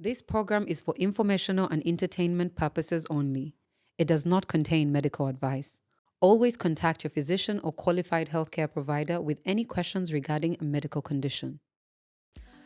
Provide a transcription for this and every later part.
This program is for informational and entertainment purposes only. It does not contain medical advice. Always contact your physician or qualified healthcare provider with any questions regarding a medical condition.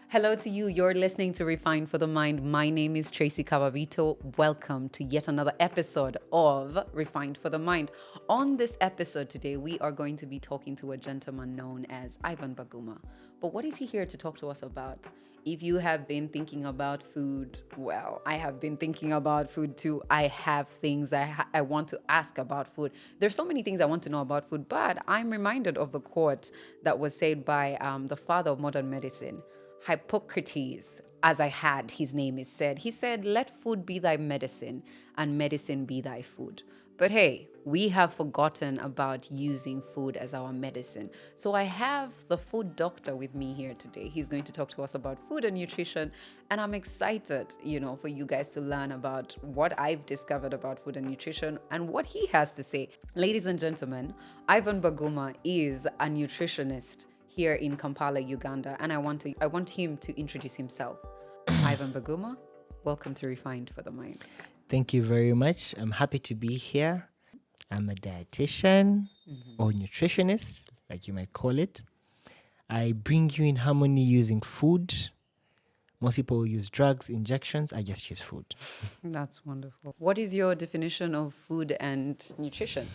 Hello to you. You're listening to Refined for the Mind. My name is Tracy Cababito. Welcome to yet another episode of Refined for the Mind. On this episode today, we are going to be talking to a gentleman known as Ivan Baguma. But what is he here to talk to us about? If you have been thinking about food, well, I have been thinking about food too. I have things I want to ask about food. There's so many things I want to know about food, but I'm reminded of the quote that was said by the father of modern medicine, Hippocrates, as I had his name is said. He said, "Let food be thy medicine and medicine be thy food." But hey, we have forgotten about using food as our medicine. So I have the food doctor with me here today. He's going to talk to us about food and nutrition. And I'm excited, for you guys to learn about what I've discovered about food and nutrition and what he has to say. Ladies and gentlemen, Ivan Baguma is a nutritionist here in Kampala, Uganda. And I want him to introduce himself. Ivan Baguma, welcome to Refined for the Mind. Thank you very much. I'm happy to be here. I'm a dietitian or nutritionist, like you might call it. I bring you in harmony using food. Most people use drugs, injections. I just use food. That's wonderful. What is your definition of food and nutrition?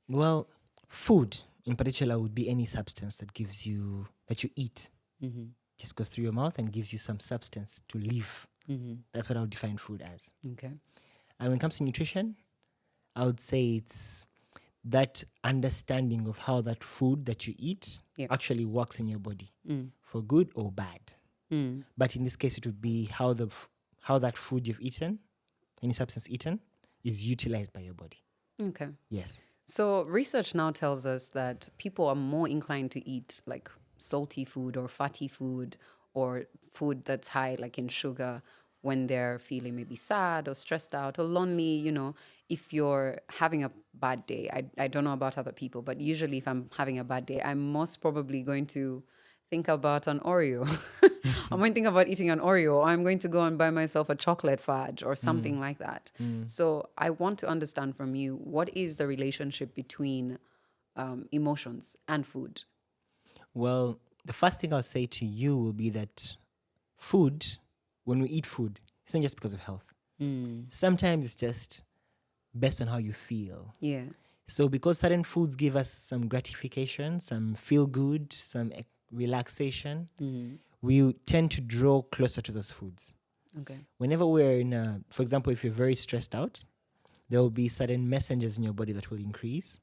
Well, food in particular would be any substance that you eat. Just goes through your mouth and gives you some substance to live. That's what I would define food as. Okay. And when it comes to nutrition, I would say it's that understanding of how that food that you eat actually works in your body for good or bad. But in this case, it would be how that food you've eaten, any substance eaten, is utilized by your body. Okay. Yes. So research now tells us that people are more inclined to eat like salty food or fatty food or food that's high like in sugar when they're feeling maybe sad or stressed out or lonely. If you're having a bad day, I don't know about other people, but usually if I'm having a bad day, I'm most probably going to think about an Oreo. I'm going to think about eating an Oreo, or I'm going to go and buy myself a chocolate fudge or something like that. So I want to understand from you, what is the relationship between emotions and food? Well, the first thing I'll say to you will be that food, when we eat food, it's not just because of health. Sometimes it's just based on how you feel. Yeah. So because certain foods give us some gratification, some feel good, some relaxation, we tend to draw closer to those foods. Okay. Whenever we're for example, if you're very stressed out, there will be certain messengers in your body that will increase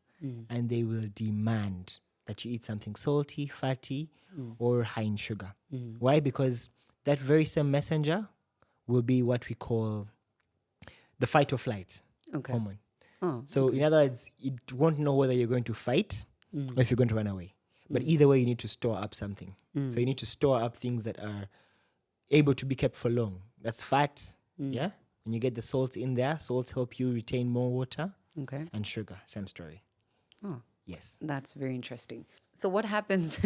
and they will demand that you eat something salty, fatty, or high in sugar. Why? Because that very same messenger will be what we call the fight or flight hormone. So in other words, it won't know whether you're going to fight or if you're going to run away. But either way, you need to store up something. So you need to store up things that are able to be kept for long. That's fat, yeah? When you get the salts in there, salts help you retain more water. Okay. And sugar, same story. Oh. Yes. That's very interesting. So what happens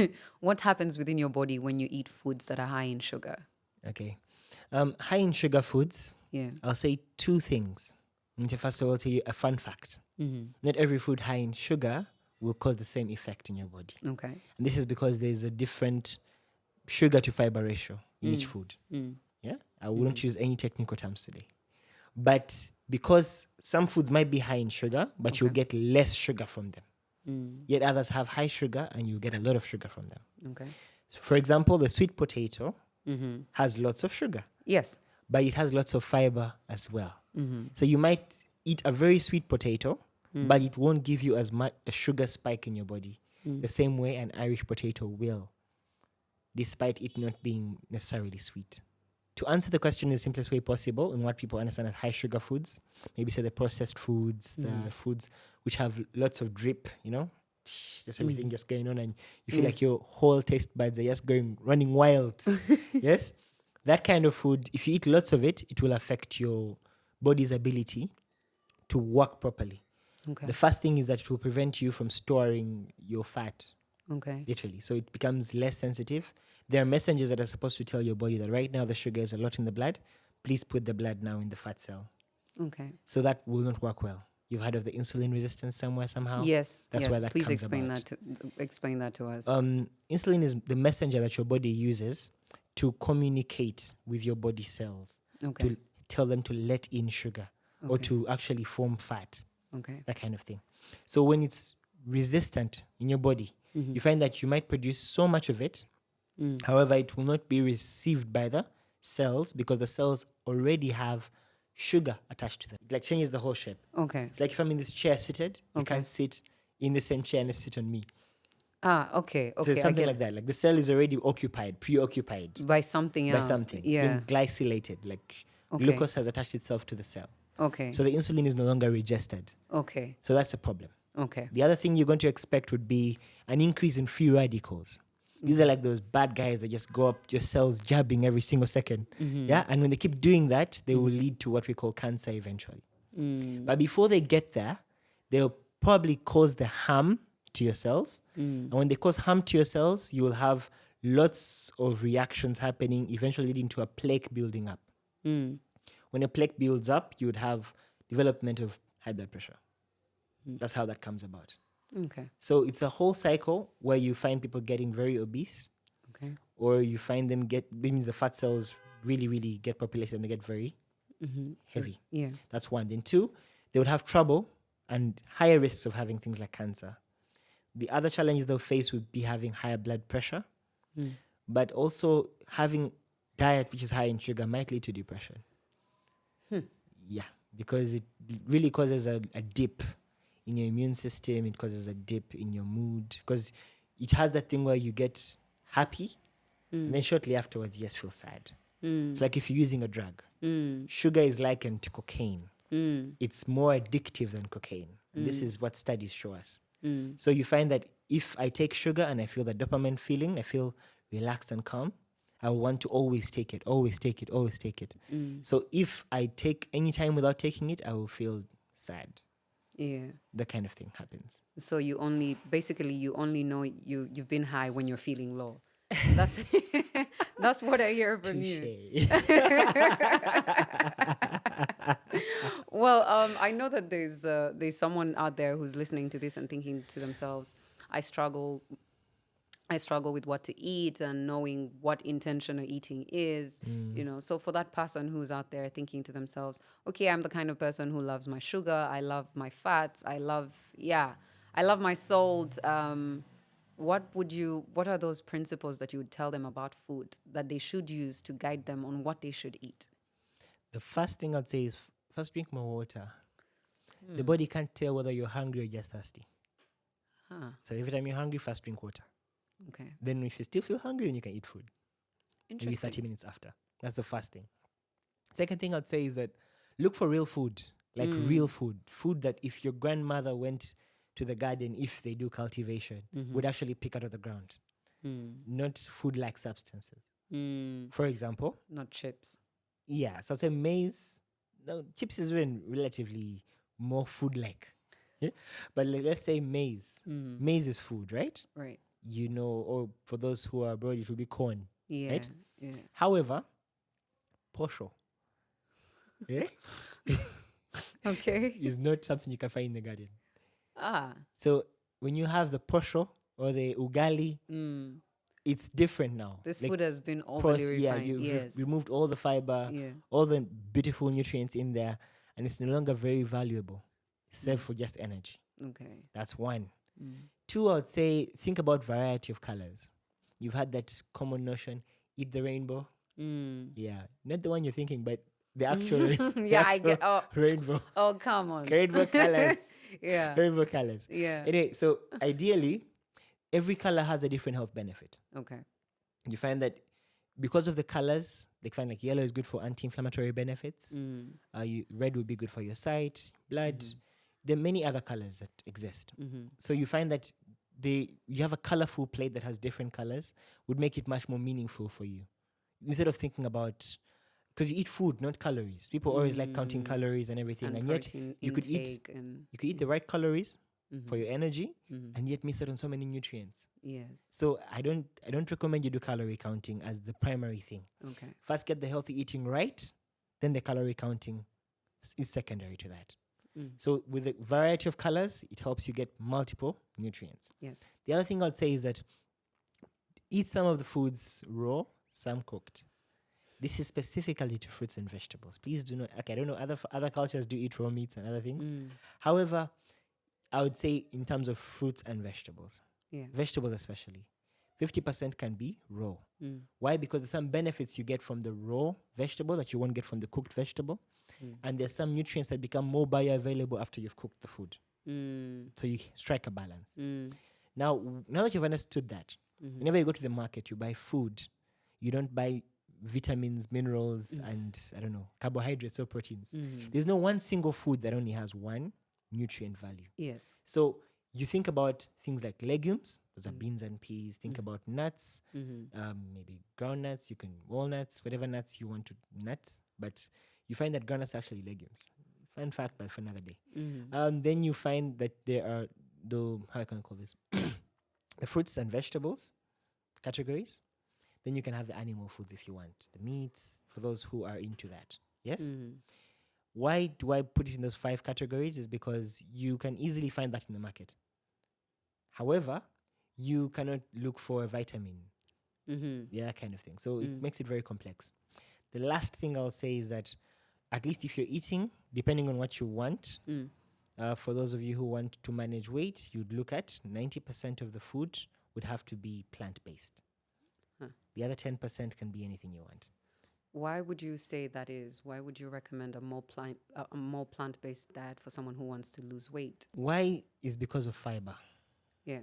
within your body when you eat foods that are high in sugar? Okay. High in sugar foods, I'll say two things. First of all, tell you a fun fact. Not every food high in sugar will cause the same effect in your body. Okay. And this is because there's a different sugar to fiber ratio in each food. Yeah? I wouldn't use any technical terms today. But because some foods might be high in sugar, but you'll get less sugar from them. Yet others have high sugar and you'll get a lot of sugar from them. Okay. So for example, the sweet potato has lots of sugar. Yes. But it has lots of fiber as well. So you might eat a very sweet potato, but it won't give you as much a sugar spike in your body. The same way an Irish potato will, despite it not being necessarily sweet. To answer the question in the simplest way possible, and what people understand as high sugar foods, maybe say the processed foods, the foods which have lots of drip, just everything just going on, and you feel like your whole taste buds are just running wild. Yes? That kind of food, if you eat lots of it, it will affect your body's ability to work properly. Okay. The first thing is that it will prevent you from storing your fat. Okay. Literally. So it becomes less sensitive. There are messengers that are supposed to tell your body that right now the sugar is a lot in the blood, please put the blood now in the fat cell. Okay. So that will not work well. You've heard of the insulin resistance somewhere, somehow? Yes. That's yes. where that Please comes explain about. explain that to us. Insulin is the messenger that your body uses to communicate with your body cells, Okay. to tell them to let in sugar or Okay. to actually form fat, Okay. that kind of thing. So when it's resistant in your body, you find that you might produce so much of it. However, it will not be received by the cells because the cells already have sugar attached to them. It like changes the whole shape. Okay. It's like if I'm in this chair seated, you Okay. can't sit in the same chair and sit on me. Okay. So it's I something get like that. Like the cell is already occupied, preoccupied by something by else. something. It's Yeah. been glycylated. Like Okay. glucose has attached itself to the cell. Okay. So the insulin is no longer registered. Okay. So that's a problem. Okay. The other thing you're going to expect would be an increase in free radicals. These are like those bad guys that just go up your cells jabbing every single second. Yeah. And when they keep doing that, they will lead to what we call cancer eventually. But before they get there, they'll probably cause the harm to your cells. And when they cause harm to your cells, you will have lots of reactions happening, eventually leading to a plaque building up. When a plaque builds up, you would have development of high blood pressure. That's how that comes about. Okay. So it's a whole cycle where you find people getting very obese, Okay. or you find them means the fat cells really, really get populated and they get very heavy. Yeah. That's one. Then two, they would have trouble and higher risks of having things like cancer. The other challenges they'll face would be having higher blood pressure, but also having diet which is high in sugar might lead to depression. Yeah, because it really causes a dip in your immune system. It causes a dip in your mood because it has that thing where you get happy and then shortly afterwards you just feel sad. It's like if you're using a drug. Sugar is likened to cocaine. It's more addictive than cocaine. And this is what studies show us. So you find that if I take sugar and I feel the dopamine feeling, I feel relaxed and calm, I will want to always take it, always take it, always take it. So if I take any time without taking it, I will feel sad. Yeah. That kind of thing happens. So you only know you've been high when you're feeling low. That's that's what I hear from you. Well, I know that there's someone out there who's listening to this and thinking to themselves, I struggle with what to eat and knowing what intentional eating is, So for that person who's out there thinking to themselves, okay, I'm the kind of person who loves my sugar, I love my fats, I love my salt. What are those principles that you would tell them about food that they should use to guide them on what they should eat? The first thing I'd say is first drink more water. The body can't tell whether you're hungry or just thirsty. So every time you're hungry, first drink water. Okay. Then if you still feel hungry, then you can eat food. Maybe Interesting. 30 minutes after. That's the first thing. Second thing I'd say is that look for real food, like real food. Food that if your grandmother went to the garden, if they do cultivation, would actually pick out of the ground. Not food-like substances. For example, Not chips. yeah, so I'd say maize. No, chips is even relatively more food-like. But let's say maize. Maize is food, right? Right. Or for those who are abroad, it will be corn. Yeah. Right? Yeah. However, posho Okay. is not something you can find in the garden. Ah. So when you have the posho or the ugali, it's different now. This Like food has been overly refined. you've Yes. removed all the fiber, Yeah. all the beautiful nutrients in there, and it's no longer very valuable. It's served for just energy. Okay. That's one. Two, I would say, think about variety of colors. You've had that common notion, eat the rainbow. Yeah, not the one you're thinking, but the actual, Yeah, I get. Oh, rainbow. oh, come on. Rainbow colors. Yeah. Rainbow colors. Yeah. Anyway, so ideally, every color has a different health benefit. Okay. You find that because of the colors, they find like yellow is good for anti-inflammatory benefits. Red would be good for your sight, blood. There are many other colors that exist. So you find that you have a colorful plate that has different colors would make it much more meaningful for you. Instead of thinking about, because you eat food, not calories. People always like counting calories and everything, and yet you could eat the right calories for your energy, and yet miss out on so many nutrients. Yes. So I don't recommend you do calorie counting as the primary thing. Okay. First, get the healthy eating right, then the calorie counting is secondary to that. Mm. So with a variety of colors, it helps you get multiple nutrients. Yes. The other thing I'd say is that eat some of the foods raw, some cooked. This is specifically to fruits and vegetables. Please do not. Okay, I don't know. Other cultures do eat raw meats and other things. Mm. However, I would say in terms of fruits and vegetables, Yeah. vegetables especially, 50% can be raw. Mm. Why? Because there's some benefits you get from the raw vegetable that you won't get from the cooked vegetable, and there's some nutrients that become more bioavailable after you've cooked the food. Mm. So you strike a balance. Mm. Now that you've understood that, Mm-hmm. whenever you go to the market, you buy food. You don't buy vitamins, minerals, and I don't know, carbohydrates or proteins. Mm-hmm. There's no one single food that only has one nutrient value. Yes. So you think about things like legumes, those are beans and peas. Think about nuts, Mm-hmm. maybe groundnuts, you can walnuts, whatever nuts you want to nuts, but you find that groundnuts are actually legumes. Fun fact, but for another day. Mm-hmm. Then you find that there are how can I call this? The fruits and vegetables categories. Then you can have the animal foods if you want, the meats, for those who are into that. Yes? Mm-hmm. Why do I put it in those 5 categories? Is because you can easily find that in the market. However, you cannot look for a vitamin, Mm-hmm. that kind of thing. So it makes it very complex. The last thing I'll say is that at least if you're eating, depending on what you want, for those of you who want to manage weight, you'd look at 90% of the food would have to be plant-based. Huh. The other 10% can be anything you want. Why would you say that is? Why would you recommend a more plant-based diet for someone who wants to lose weight? Why is because of fiber. Yeah.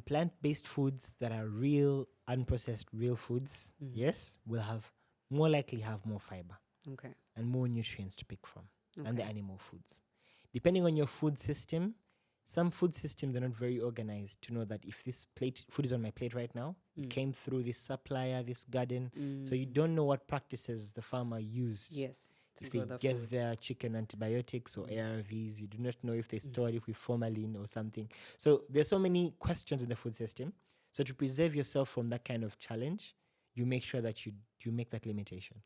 Plant-based foods that are real, unprocessed, real foods, yes, will have more likely have more fiber Okay. and more nutrients to pick from than the Okay. animal foods. Depending on your food system, some food systems are not very organized to know that if this food is on my plate right now, it came through this supplier, this garden. So you don't know what practices the farmer used. Yes. To If they grow the gave food. their chicken antibiotics or ARVs, you do not know if they stored it with formalin or something. So there's so many questions in the food system. So to preserve yourself from that kind of challenge, you make sure that you make that limitation.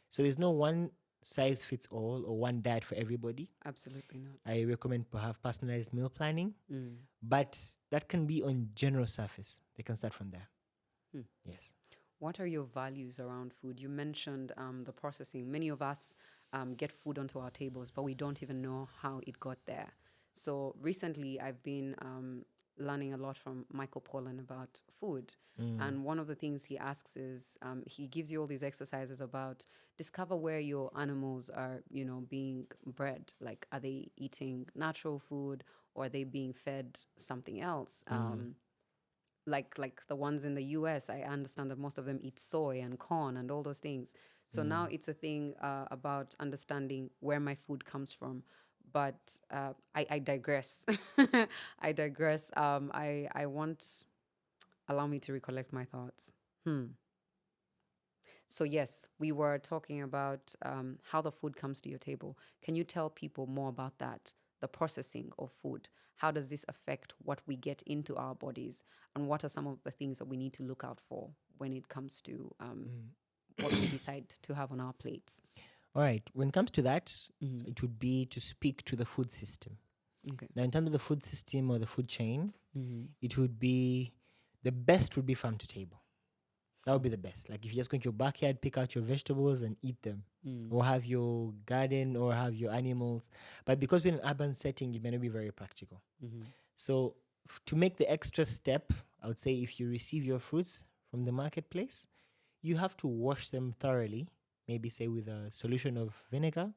So there's no one size fits all or one diet for everybody. Absolutely not. I recommend to have personalized meal planning, but that can be on general surface. They can start from there. Yes. What are your values around food? You mentioned the processing. Many of us get food onto our tables, but we don't even know how it got there. So recently, I've been learning a lot from Michael Pollan about food. And one of the things he asks is, he gives you all these exercises about discover where your animals are, being bred. Like, are they eating natural food or are they being fed something else? Like the ones in the US, I understand that most of them eat soy and corn and all those things. So now it's a thing about understanding where my food comes from. But I digress. I digress. I want, allow me to recollect my thoughts. So yes, we were talking about how the food comes to your table. Can you tell people more about that? The processing of food. How does this affect what we get into our bodies? And what are some of the things that we need to look out for when it comes to what we decide to have on our plates? All right. When it comes to that, it would be to speak to the food system. Okay. Now, in terms of the food system or the food chain, it would be the best would be farm to table. That would be the best. Like if you just go into your backyard, pick out your vegetables and eat them, or have your garden or have your animals. But because we're in an urban setting, it may not be very practical. So to make the extra step, I would say if you receive your fruits from the marketplace, you have to wash them thoroughly. Maybe say with a solution of vinegar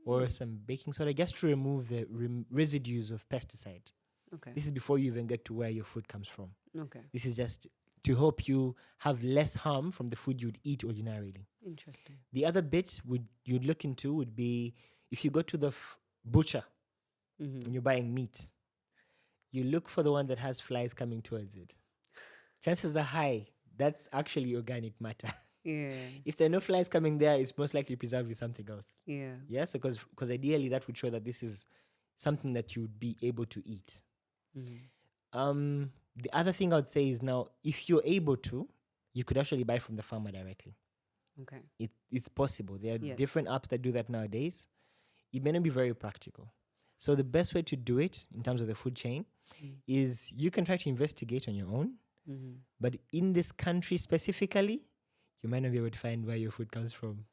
or some baking soda, just to remove the residues of pesticide. Okay. This is before you even get to where your food comes from. Okay. This is just to help you have less harm from the food you'd eat ordinarily. Interesting. The other bits you'd look into would be if you go to the butcher and you're buying meat, you look for the one that has flies coming towards it. Chances are high that's actually organic matter. Yeah. If there are no flies coming there, it's most likely preserved with something else. Yeah. Yes, because ideally that would show that this is something that you would be able to eat. The other thing I would say is now, if you're able to, you could actually buy from the farmer directly. Okay. It's possible. There are Yes. different apps that do that nowadays. It may not be very practical. So the best way to do it in terms of the food chain is you can try to investigate on your own. But in this country specifically, you might not be able to find where your food comes from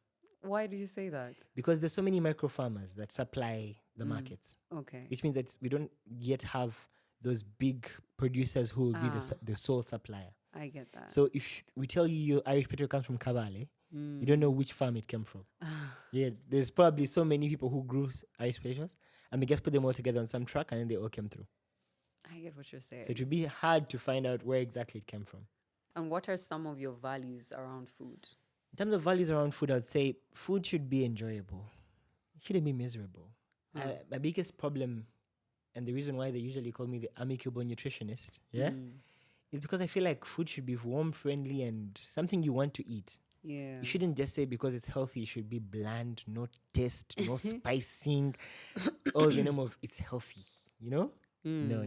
Why do you say that? because there's so many micro farmers that supply the markets, Okay. which means that we don't yet have those big producers who will be the sole supplier. I get that. So if we tell you your Irish potato comes from Kabale, you don't know which farm it came from. Yeah, there's probably so many people who grew Irish potatoes and they just put them all together on some truck and then they all came through. I get what you're saying. So it would be hard to find out where exactly it came from. And what are some of your values around food? In terms of values around food, I'd say food should be enjoyable. It shouldn't be miserable. My biggest problem, and the reason why they usually call me the amicable nutritionist, is because I feel like food should be warm, friendly, and something you want to eat. Yeah. You shouldn't just say because it's healthy, it should be bland, no taste, no spicing, all in the name of it's healthy, you know? No.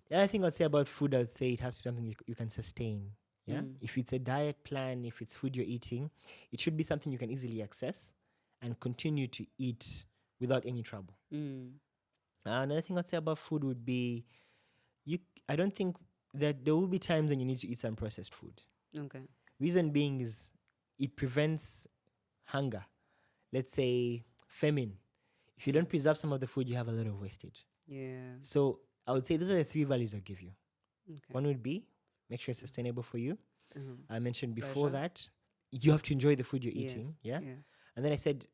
The other thing I'd say about food, I'd say it has to be something you can sustain. Yeah. If it's a diet plan, if it's food you're eating, it should be something you can easily access and continue to eat without any trouble. Another thing I'd say about food would be I don't think that there will be times when you need to eat some processed food. Okay. Reason being is it prevents hunger. Let's say famine. If you don't preserve some of the food, you have a lot of wastage. Yeah. So I would say those are the three values I'll give you. Okay. One would be make sure it's sustainable for you. I mentioned before Pleasure. that you have to enjoy the food you're eating. Yes. Yeah? And then I said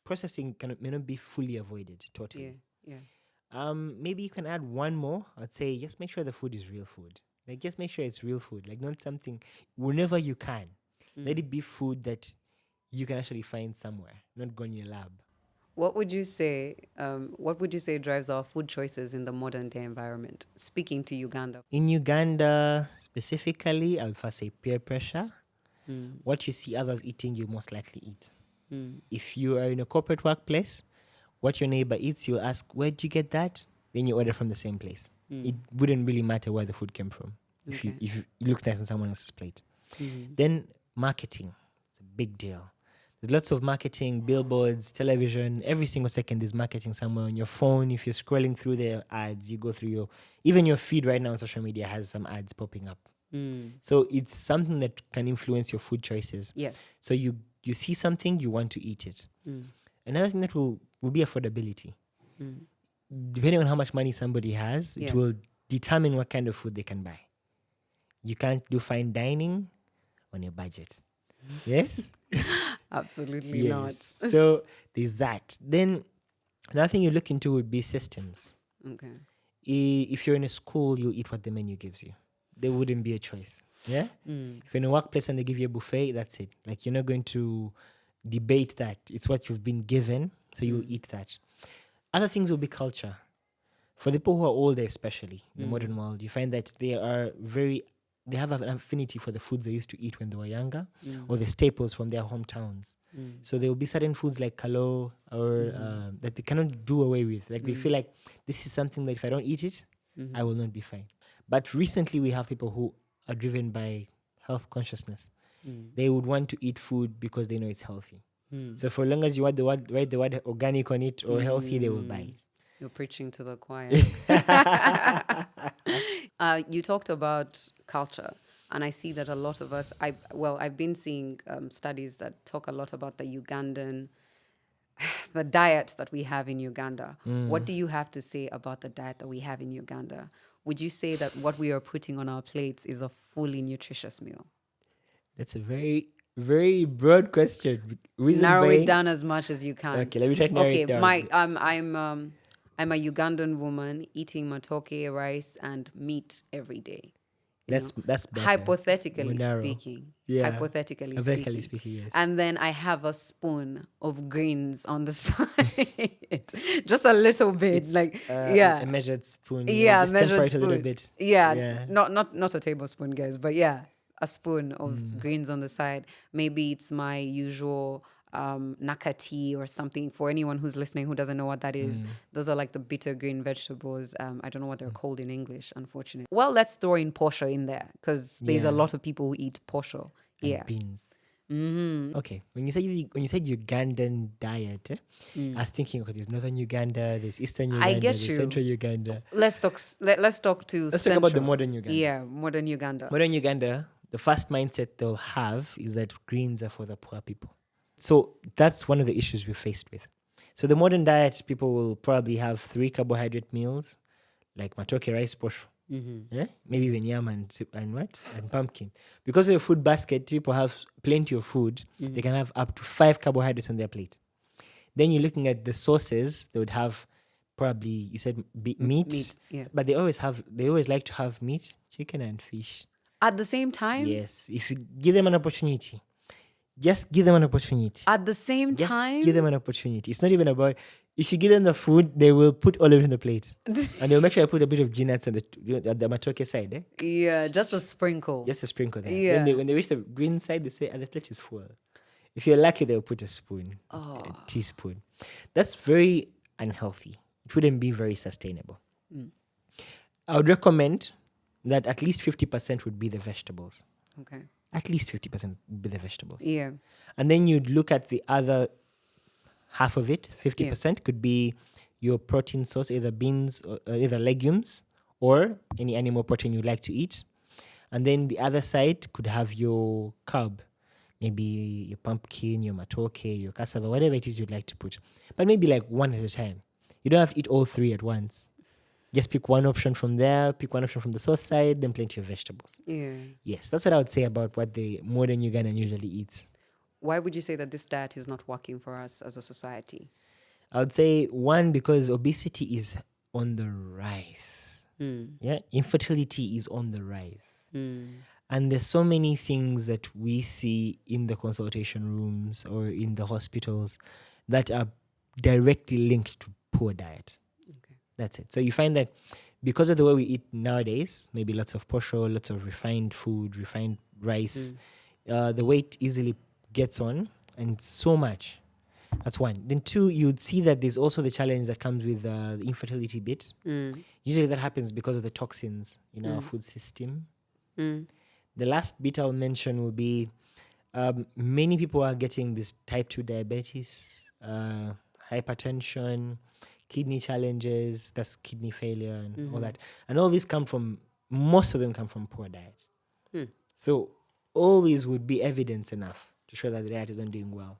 processing may not be fully avoided totally. Yeah. Maybe you can add one more. I'd say just make sure the food is real food. Like just make sure it's real food. Like not something whenever you can. Let it be food that you can actually find somewhere, not go in your lab. What would you say? What would you say drives our food choices in the modern day environment? Speaking to Uganda. In Uganda specifically, I would first say peer pressure. What you see others eating, you most likely eat. If you are in a corporate workplace, what your neighbor eats, you'll ask, where'd you get that? Then you order from the same place. It wouldn't really matter where the food came from if it looks nice on someone else's plate. Then marketing. It's a big deal. There's lots of marketing, billboards, television. Every single second there's marketing somewhere on your phone. If you're scrolling through the ads, you go through even your feed right now on social media has some ads popping up. So it's something that can influence your food choices. Yes. So you see something, you want to eat it. Another thing that will be affordability. Depending on how much money somebody has, it will determine what kind of food they can buy. You can't do fine dining on a budget. Yes? Absolutely not. So there's that. Then another thing you look into would be systems. Okay. If you're in a school, you'll eat what the menu gives you. There wouldn't be a choice. Yeah? If you're in a workplace and they give you a buffet, that's it. Like you're not going to debate that. It's what you've been given, so you'll eat that. Other things will be culture. For the people who are older, especially in the modern world, you find that they have an affinity for the foods they used to eat when they were younger, or the staples from their hometowns. So there will be certain foods like kalo or that they cannot do away with. Like they feel like this is something that if I don't eat it, I will not be fine. But recently we have people who are driven by health consciousness. They would want to eat food because they know it's healthy. So for long as you write the word organic on it or healthy, they will buy it. You're preaching to the choir. You talked about culture, and I see that a lot of us, I've been seeing studies that talk a lot about the Ugandan, the diet that we have in Uganda. What do you have to say about the diet that we have in Uganda? Would you say that what we are putting on our plates is a fully nutritious meal? That's a very, very broad question. Narrow it down as much as you can. Okay, let me try to narrow it down. I'm a Ugandan woman eating matoke, rice, and meat every day. That's better. Hypothetically More speaking. Yeah. Hypothetically speaking. Yes. And then I have a spoon of greens on the side. Just a little bit. A measured spoon. Yeah, just measured temper it spoon. a little bit. Yeah. Not a tablespoon, guys, but yeah, a spoon of greens on the side. Maybe it's my usual nakati or something. For anyone who's listening who doesn't know what that is, those are like the bitter green vegetables. I don't know what they're called in English, unfortunately. Well, let's throw in posho in there because there's a lot of people who eat posho. And beans. Okay, when you said Ugandan diet, I was thinking, okay, there's northern Uganda, there's eastern I Uganda, get there's you. central Uganda. Let's talk. Let's talk to. Let's talk about the modern Uganda. Yeah, modern Uganda. Modern Uganda, the first mindset they'll have is that greens are for the poor people. So that's one of the issues we're faced with. So the modern diet, people will probably have 3 carbohydrate meals, like matoke, rice, posho. Yeah? Maybe even yam and what? And pumpkin. Because of the food basket, people have plenty of food. They can have up to 5 carbohydrates on their plate. Then you're looking at the sauces, they would have probably, you said meat, Meat, yeah. but they always like to have meat, chicken and fish. At the same time. Yes, if you give them an opportunity, just give them an opportunity. At the same Just time. give them an opportunity. It's not even about, if you give them the food, they will put all of it in the plate. And they'll make sure I put a bit of nuts on the matoke side. Eh? Yeah, just a sprinkle. Just a sprinkle there. Yeah. When they reach the green side, they say, the plate is full. If you're lucky, they'll put a spoon, a teaspoon. That's very unhealthy. It wouldn't be very sustainable. I would recommend that at least 50% would be the vegetables. Okay. At least 50% would be the vegetables. Yeah. And then you'd look at the other half of it, 50% could be your protein source, either beans, or either legumes, or any animal protein you like to eat. And then the other side could have your carb, maybe your pumpkin, your matoke, your cassava, whatever it is you'd like to put. But maybe like one at a time. You don't have to eat all 3 at once. Just pick one option from there, pick one option from the sauce side, then plenty of vegetables. Yeah. Yes, that's what I would say about what the modern Ugandan usually eats. Why would you say that this diet is not working for us as a society? I would say, one, because obesity is on the rise. Yeah, infertility is on the rise. And there's so many things that we see in the consultation rooms or in the hospitals that are directly linked to poor diet. Okay. That's it. So you find that because of the way we eat nowadays, maybe lots of posho, lots of refined food, refined rice, the weight easily gets on, and so much. That's one. Then 2, you'd see that there's also the challenge that comes with the infertility bit. Usually that happens because of the toxins in our food system. The last bit I'll mention will be many people are getting this type 2 diabetes, hypertension, kidney challenges, that's kidney failure and all that. And all these most of them come from poor diet. So all these would be evidence enough to show that the diet is not doing well.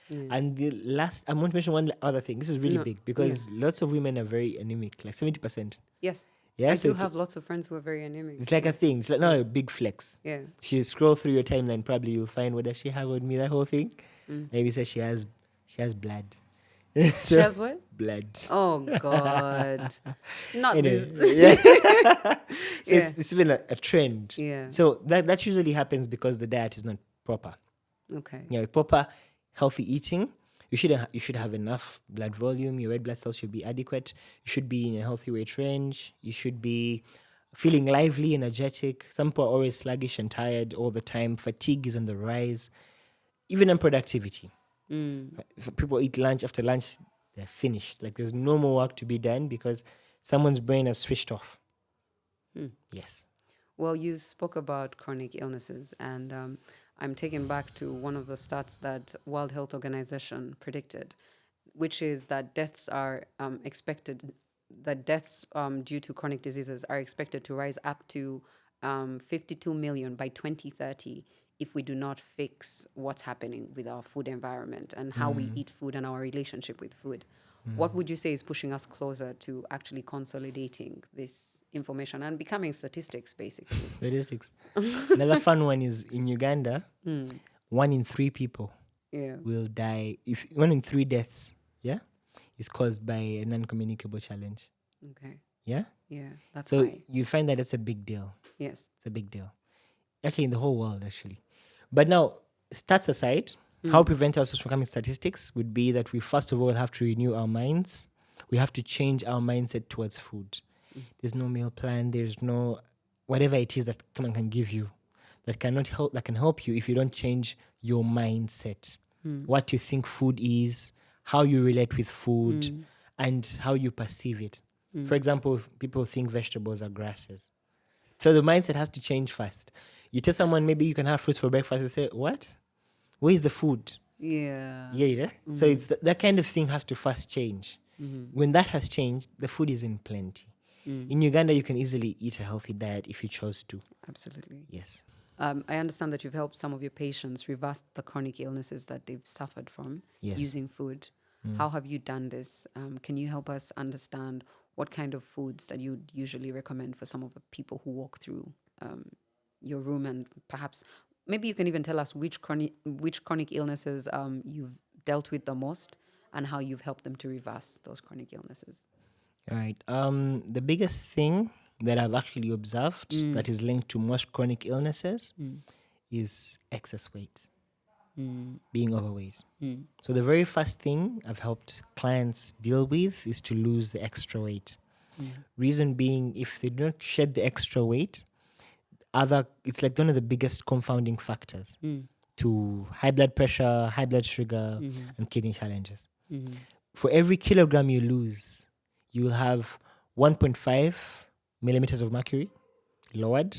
And the last, I want to mention one other thing. This is really big because lots of women are very anemic, like 70%. Yes. Yeah, I so do have lots of friends who are very anemic. it's like a thing. It's like now a big flex. Yeah. If you scroll through your timeline, probably you'll find, what does she have on me? That whole thing. Maybe say she has blood. She has what? Blood. Oh God. Not Anyway, this. So it's been a trend. Yeah. So that usually happens because the diet is not proper. Okay. Yeah, proper healthy eating. You should have enough blood volume. Your red blood cells should be adequate. You should be in a healthy weight range. You should be feeling lively, energetic. Some people are always sluggish and tired all the time. Fatigue is on the rise. Even unproductivity. If people eat lunch, after lunch, they're finished. Like there's no more work to be done because someone's brain has switched off. Yes. Well, you spoke about chronic illnesses, and I'm taken back to one of the stats that World Health Organization predicted, which is that deaths are expected. That deaths due to chronic diseases are expected to rise up to 52 million by 2030 if we do not fix what's happening with our food environment and how we eat food and our relationship with food. What would you say is pushing us closer to actually consolidating this information and becoming statistics, basically? Statistics. Another fun one is in Uganda, 1 in 3 people will die. If 1 in 3 deaths, is caused by a non-communicable challenge. Okay. Yeah? Yeah, that's So why. you find that that's a big deal. Yes. It's a big deal. Actually, in the whole world, actually. But now, stats aside, how prevent ourselves from becoming statistics would be that we first of all have to renew our minds. We have to change our mindset towards food. There's no meal plan. There's no whatever it is that someone can give you that can help you if you don't change your mindset. What you think food is, how you relate with food, and how you perceive it. For example, people think vegetables are grasses. So the mindset has to change first. You tell someone maybe you can have fruits for breakfast, they say, what? Where's the food? Yeah. You get it? So it's that kind of thing has to first change. When that has changed, the food is in plenty. In Uganda, you can easily eat a healthy diet if you chose to. Absolutely. Yes. I understand that you've helped some of your patients reverse the chronic illnesses that they've suffered from Yes. using food. How have you done this? Can you help us understand what kind of foods that you usually recommend for some of the people who walk through your room, and perhaps maybe you can even tell us which chronic illnesses you've dealt with the most and how you've helped them to reverse those chronic illnesses. All right. The biggest thing that I've actually observed that is linked to most chronic illnesses is excess weight, being overweight. So the very first thing I've helped clients deal with is to lose the extra weight. Reason being, if they don't shed the extra weight, it's like one of the biggest confounding factors to high blood pressure, high blood sugar, and kidney challenges. For every kilogram you lose, you will have 1.5 millimeters of mercury lowered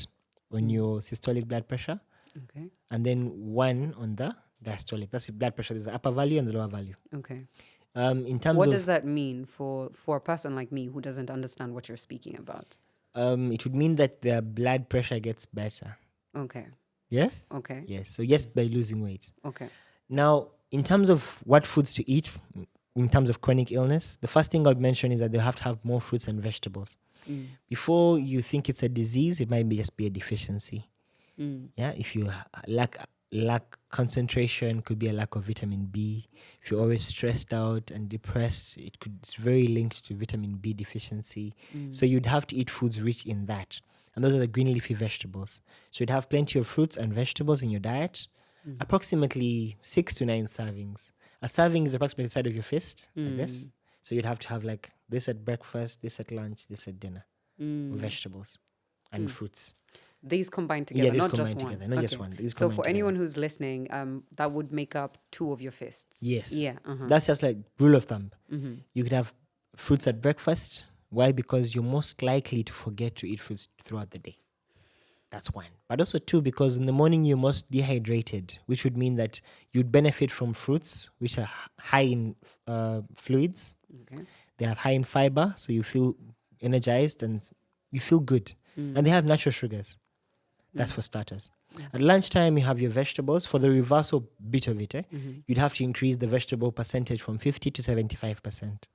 on your systolic blood pressure, Okay. and then 1 on the diastolic. That's the blood pressure. There's the upper value and the lower value. Okay. In terms What of does that mean for a person like me who doesn't understand what you're speaking about? it would mean that their blood pressure gets better. Okay. Yes? Okay. Yes. So yes, by losing weight. Okay. Now, in terms of what foods to eat, in terms of chronic illness, the first thing I'd mention is that they have to have more fruits and vegetables. Before you think it's a disease, it might just be a deficiency. Yeah, if you lack concentration, could be a lack of vitamin B. If you're always stressed out and depressed, it's very linked to vitamin B deficiency. So you'd have to eat foods rich in that. And those are the green leafy vegetables. So you'd have plenty of fruits and vegetables in your diet, approximately 6 to 9 servings. A serving is approximately the size of your fist, like this. So you'd have to have like this at breakfast, this at lunch, this at dinner. Vegetables and fruits. These combine together, these not combine just one. together, not just one. These So combine for together. anyone who's listening, that would make up 2 of your fists. Yes. Yeah. That's just like rule of thumb. You could have fruits at breakfast. Why? Because you're most likely to forget to eat fruits throughout the day. That's 1. But also 2, because in the morning you're most dehydrated, which would mean that you'd benefit from fruits, which are high in fluids. Okay. They are high in fiber, so you feel energized and you feel good. And they have natural sugars. That's for starters. At lunchtime, you have your vegetables. For the reversal bit of it, you'd have to increase the vegetable percentage from 50 to 75%.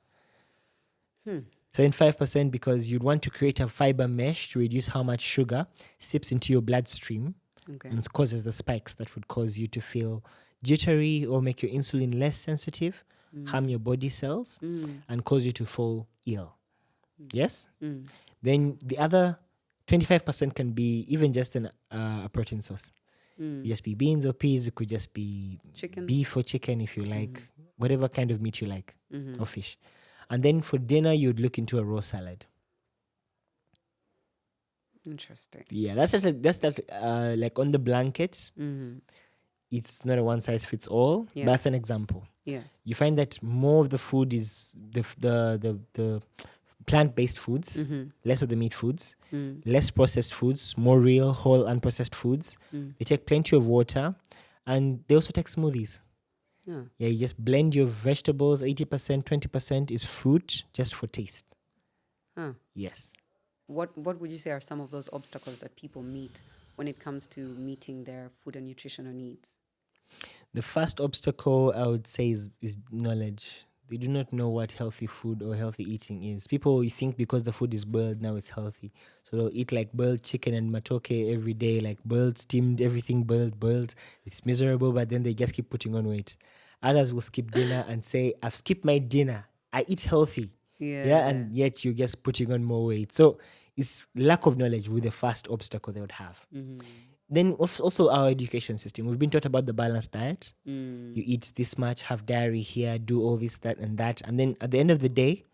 75% because you'd want to create a fiber mesh to reduce how much sugar seeps into your bloodstream Okay. and causes the spikes that would cause you to feel jittery or make your insulin less sensitive, harm your body cells, and cause you to fall ill. Yes? Then the other 25% can be even just a protein source. It could just be beans or peas. It could just be Chicken. beef or chicken if you like, whatever kind of meat you like, or fish. And then for dinner, you'd look into a raw salad. Interesting. Yeah, that's just like on the blanket. It's not a one size fits all. Yeah. That's an example. Yes. You find that more of the food is the plant-based foods, less of the meat foods, less processed foods, more real, whole, unprocessed foods. They take plenty of water, and they also take smoothies. Yeah, you just blend your vegetables, 80%, 20% is fruit, just for taste. Yes. What would you say are some of those obstacles that people meet when it comes to meeting their food and nutritional needs? The first obstacle I would say is knowledge. They do not know what healthy food or healthy eating is. People think because the food is boiled, now it's healthy. So they'll eat like boiled chicken and matoke every day, like boiled, steamed, everything boiled. It's miserable, but then they just keep putting on weight. Others will skip dinner and say, I've skipped my dinner. I eat healthy. Yeah, and yet you're just putting on more weight. So it's lack of knowledge with the first obstacle they would have. Then also our education system. We've been taught about the balanced diet. You eat this much, have dairy here, do all this, that, and that. And then at the end of the day,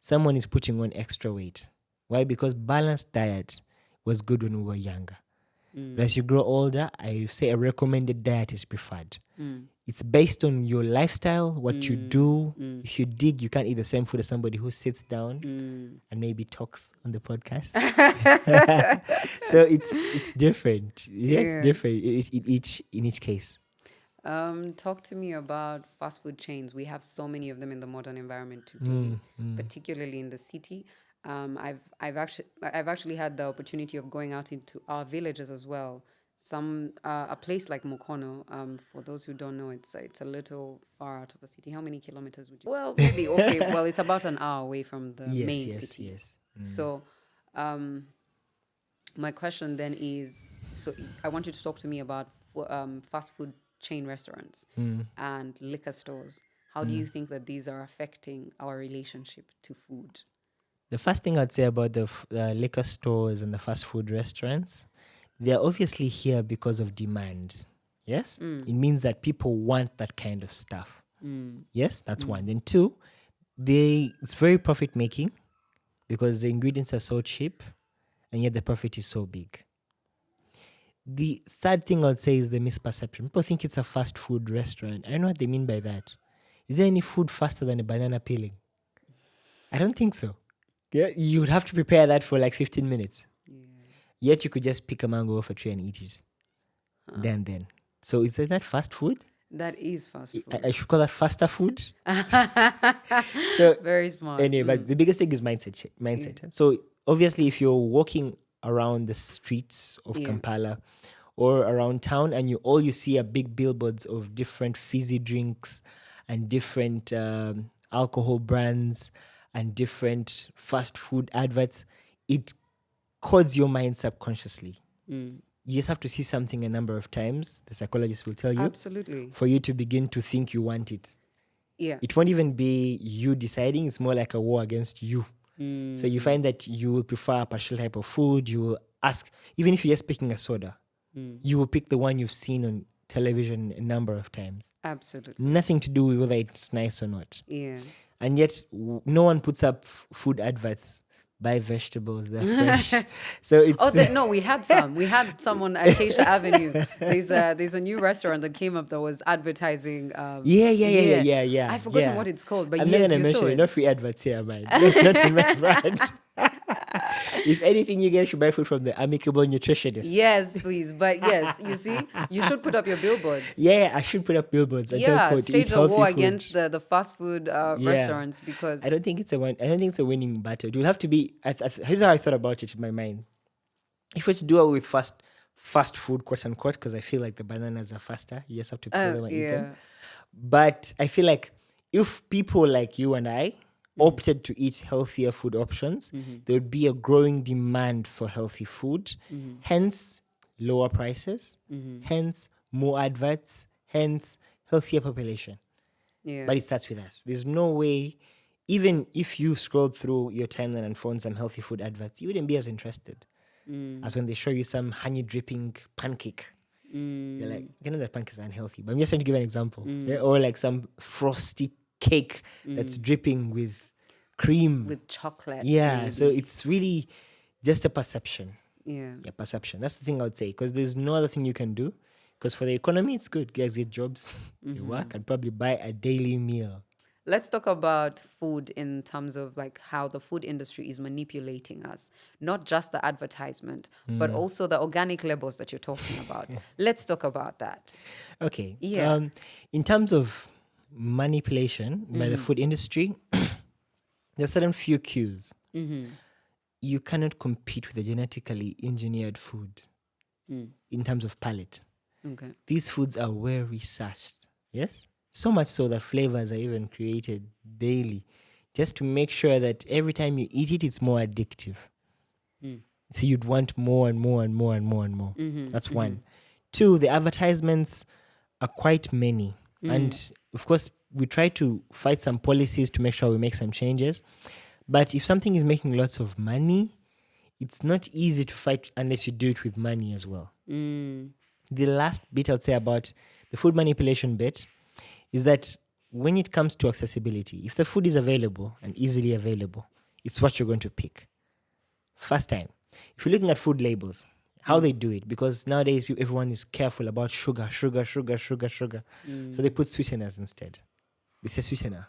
someone is putting on extra weight. Why? Because balanced diet was good when we were younger. But as you grow older, I say a recommended diet is preferred. It's based on your lifestyle, what you do. If you dig, you can't eat the same food as somebody who sits down and maybe talks on the podcast. So it's different. Yeah, it's different in each case. Talk to me about fast food chains. We have so many of them in the modern environment today, particularly in the city. I've actually had the opportunity of going out into our villages as well. A place like Mukono. For those who don't know, it's a little far out of the city. How many kilometers would you? Well, maybe okay. Well, it's about an hour away from the Yes, main yes, city. yes. So, um, my question then is, so I want you to talk to me about fast food chain restaurants and liquor stores. How do you think that these are affecting our relationship to food? The first thing I'd say about the liquor stores and the fast food restaurants, they're obviously here because of demand. Yes? It means that people want that kind of stuff. Yes, that's one. Then two, it's very profit making because the ingredients are so cheap and yet the profit is so big. The third thing I'd say is the misperception. People think it's a fast food restaurant. I don't know what they mean by that. Is there any food faster than a banana peeling? I don't think so. Yeah, you would have to prepare that for like 15 minutes. Yet you could just pick a mango off a tree and eat it. Then. So is that fast food? That is fast food. I should call that faster food. So Very smart. anyway, but the biggest thing is mindset. So obviously, if you're walking around the streets of Kampala or around town and all you see are big billboards of different fizzy drinks and different alcohol brands and different fast food adverts, it codes your mind subconsciously. You just have to see something a number of times, the psychologist will tell you, Absolutely. for you to begin to think you want it. Yeah. It won't even be you deciding, it's more like a war against you. So you find that you will prefer a particular type of food, you will ask, even if you're just picking a soda, you will pick the one you've seen on television a number of times. Absolutely. Nothing to do with whether it's nice or not. Yeah. And yet, no one puts up food adverts. Buy vegetables, they're fresh. So it's... No, we had some. We had some on Acacia Avenue. There's a new restaurant that came up that was advertising. Yeah. I've forgotten what it's called, but I'm yes, not going to you mention saw it. it. No free adverts here, man. Not in my brand. If anything, you guys should buy food from the amicable nutritionist. Yes, please. But yes, you see, you should put up your billboards. Yeah, I should put up billboards and tell people to eat stage a healthy war food. against the fast food restaurants because I don't think it's a winning battle. It will have to be. Here's how I thought about it in my mind. If we to do it with fast food, quote unquote, because I feel like the bananas are faster. You just have to peel them and eat them. But I feel like if people like you and I opted to eat healthier food options, there would be a growing demand for healthy food. Hence, lower prices. Hence, more adverts. Hence, healthier population. Yeah. But it starts with us. There's no way, even if you scrolled through your timeline and found some healthy food adverts, you wouldn't be as interested as when they show you some honey dripping pancake. You're like, I know that pancake is unhealthy, but I'm just trying to give an example. Yeah? Or like some frosty cake that's dripping with cream. with chocolate. Yeah, maybe. so it's really just a perception. Yeah. Yeah, perception. That's the thing I would say, because there's no other thing you can do. Because for the economy, it's good. Guys get jobs, you work, and probably buy a daily meal. Let's talk about food in terms of like how the food industry is manipulating us. Not just the advertisement, but also the organic labels that you're talking about. Let's talk about that. Okay. Yeah. In terms of manipulation by the food industry, there's certain few cues. You cannot compete with the genetically engineered food in terms of palate. Okay. These foods are well researched. Yes? So much so that flavors are even created daily just to make sure that every time you eat it, it's more addictive. So you'd want more and more and more and more and more. That's one. Two, the advertisements are quite many. And of course, we try to fight some policies to make sure we make some changes. But if something is making lots of money, it's not easy to fight unless you do it with money as well. The last bit I'd say about the food manipulation bit is that when it comes to accessibility, if the food is available and easily available, it's what you're going to pick. First time. If you're looking at food labels, how they do it, because nowadays everyone is careful about sugar. So they put sweeteners instead. They say sweetener.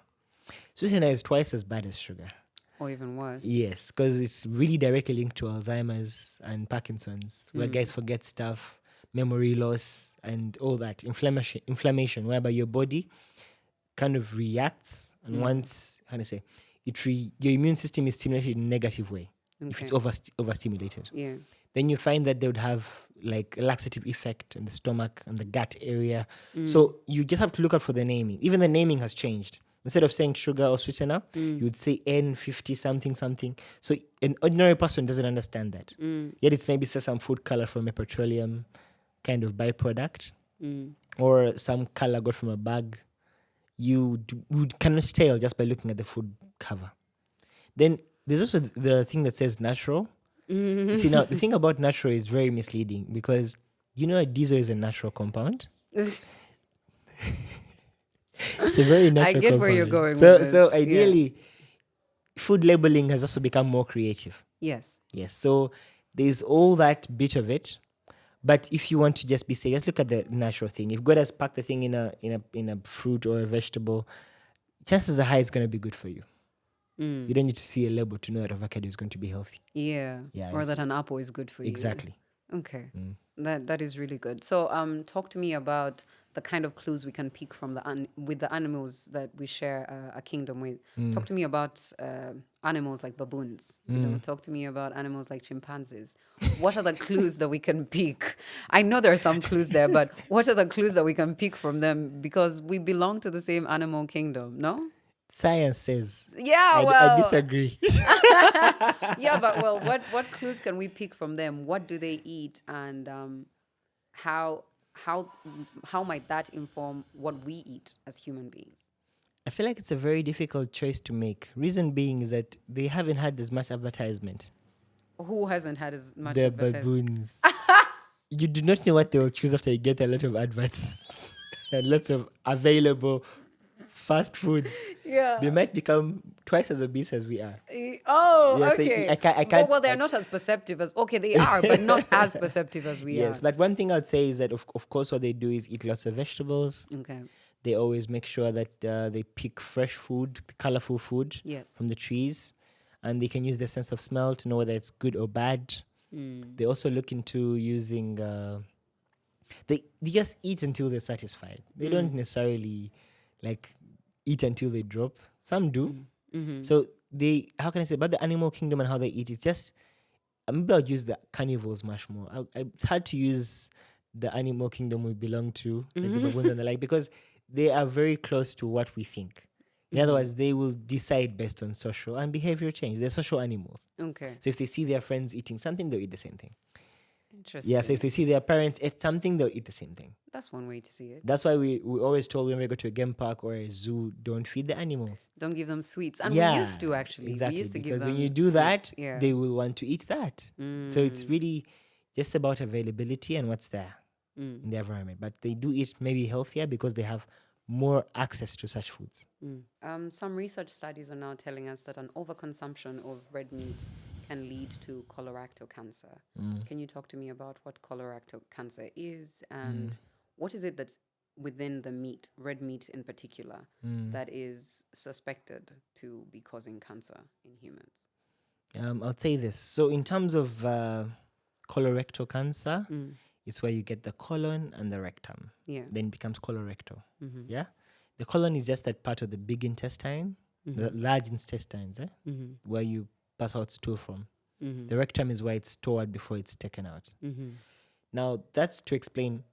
Sweetener is twice as bad as sugar. Or even worse. Yes, because it's really directly linked to Alzheimer's and Parkinson's, where guys forget stuff. memory loss, and all that inflammation, whereby your body kind of reacts, and once, how do I say, your immune system is stimulated in a negative way if it's overstimulated. Yeah. Then you find that they would have like a laxative effect in the stomach and the gut area. So you just have to look out for the naming. Even the naming has changed. Instead of saying sugar or sweetener, you would say N50 something something. So an ordinary person doesn't understand that. Yet it's maybe some food color from a petroleum kind of byproduct, or some color got from a bag. You would cannot tell just by looking at the food cover. Then there's also the thing that says natural. You see, now the thing about natural is very misleading, because you know that diesel is a natural compound. It's a very natural compound. I get where you're going so, with this. So ideally, food labeling has also become more creative. Yes. Yes. So there's all that bit of it. But if you want to just be safe, just look at the natural thing. If God has packed the thing in a fruit or a vegetable, chances are high it's going to be good for you. You don't need to see a label to know that avocado is going to be healthy. Yeah. Yeah, Or that an apple is good for you. Exactly. Okay. That is really good. So talk to me about the kind of clues we can pick from with the animals that we share a kingdom with. Talk to me about animals like baboons. You know, talk to me about animals like chimpanzees. What are the clues that we can pick? I know there are some clues there, but what are the clues that we can pick from them? Because we belong to the same animal kingdom, no? Science says. Yeah, I disagree. Yeah, but what clues can we pick from them? What do they eat, and how might that inform what we eat as human beings? I feel like it's a very difficult choice to make. Reason being is that they haven't had as much advertisement. Who hasn't had as much The advertisement? baboons. You do not know what they will choose after you get a lot of adverts and lots of available fast foods. Yeah. They might become twice as obese as we are. Oh, Yeah, so okay. I can't. Well, they're not as perceptive as... Okay, they are, but not as perceptive as we are. Yes, but one thing I'd say is that, of course, what they do is eat lots of vegetables. Okay. They always make sure that they pick fresh food, colorful food Yes. from the trees. And they can use their sense of smell to know whether it's good or bad. They also look into using... They just eat until they're satisfied. They don't necessarily like eat until they drop. Some do. So they, how can I say about the animal kingdom and how they eat? It's just, maybe I'll use the carnivores much more. It's hard to use the animal kingdom we belong to, like the baboons and the like, because they are very close to what we think. In other words, they will decide based on social and behavior change. They're social animals. Okay. So if they see their friends eating something, they'll eat the same thing. Interesting. Yeah, so if they see their parents eat something, they'll eat the same thing. That's one way to see it. That's why we always told when we go to a game park or a zoo, don't feed the animals. Don't give them sweets. And Yeah, we used to, actually. Exactly, We used to give because them when you do sweets. that, Yeah. they will want to eat that. So it's really just about availability and what's there in the environment. But they do eat maybe healthier because they have more access to such foods. Some research studies are now telling us that an overconsumption of red meat can lead to colorectal cancer. Can you talk to me about what colorectal cancer is, and what is it that's within the meat, red meat in particular, that is suspected to be causing cancer in humans? I'll say this. So in terms of colorectal cancer, it's where you get the colon and the rectum. Yeah. Then it becomes colorectal. Yeah? The colon is just that part of the big intestine, the large intestines, where you pass out stool from. The rectum is where it's stored before it's taken out. Now, that's to explain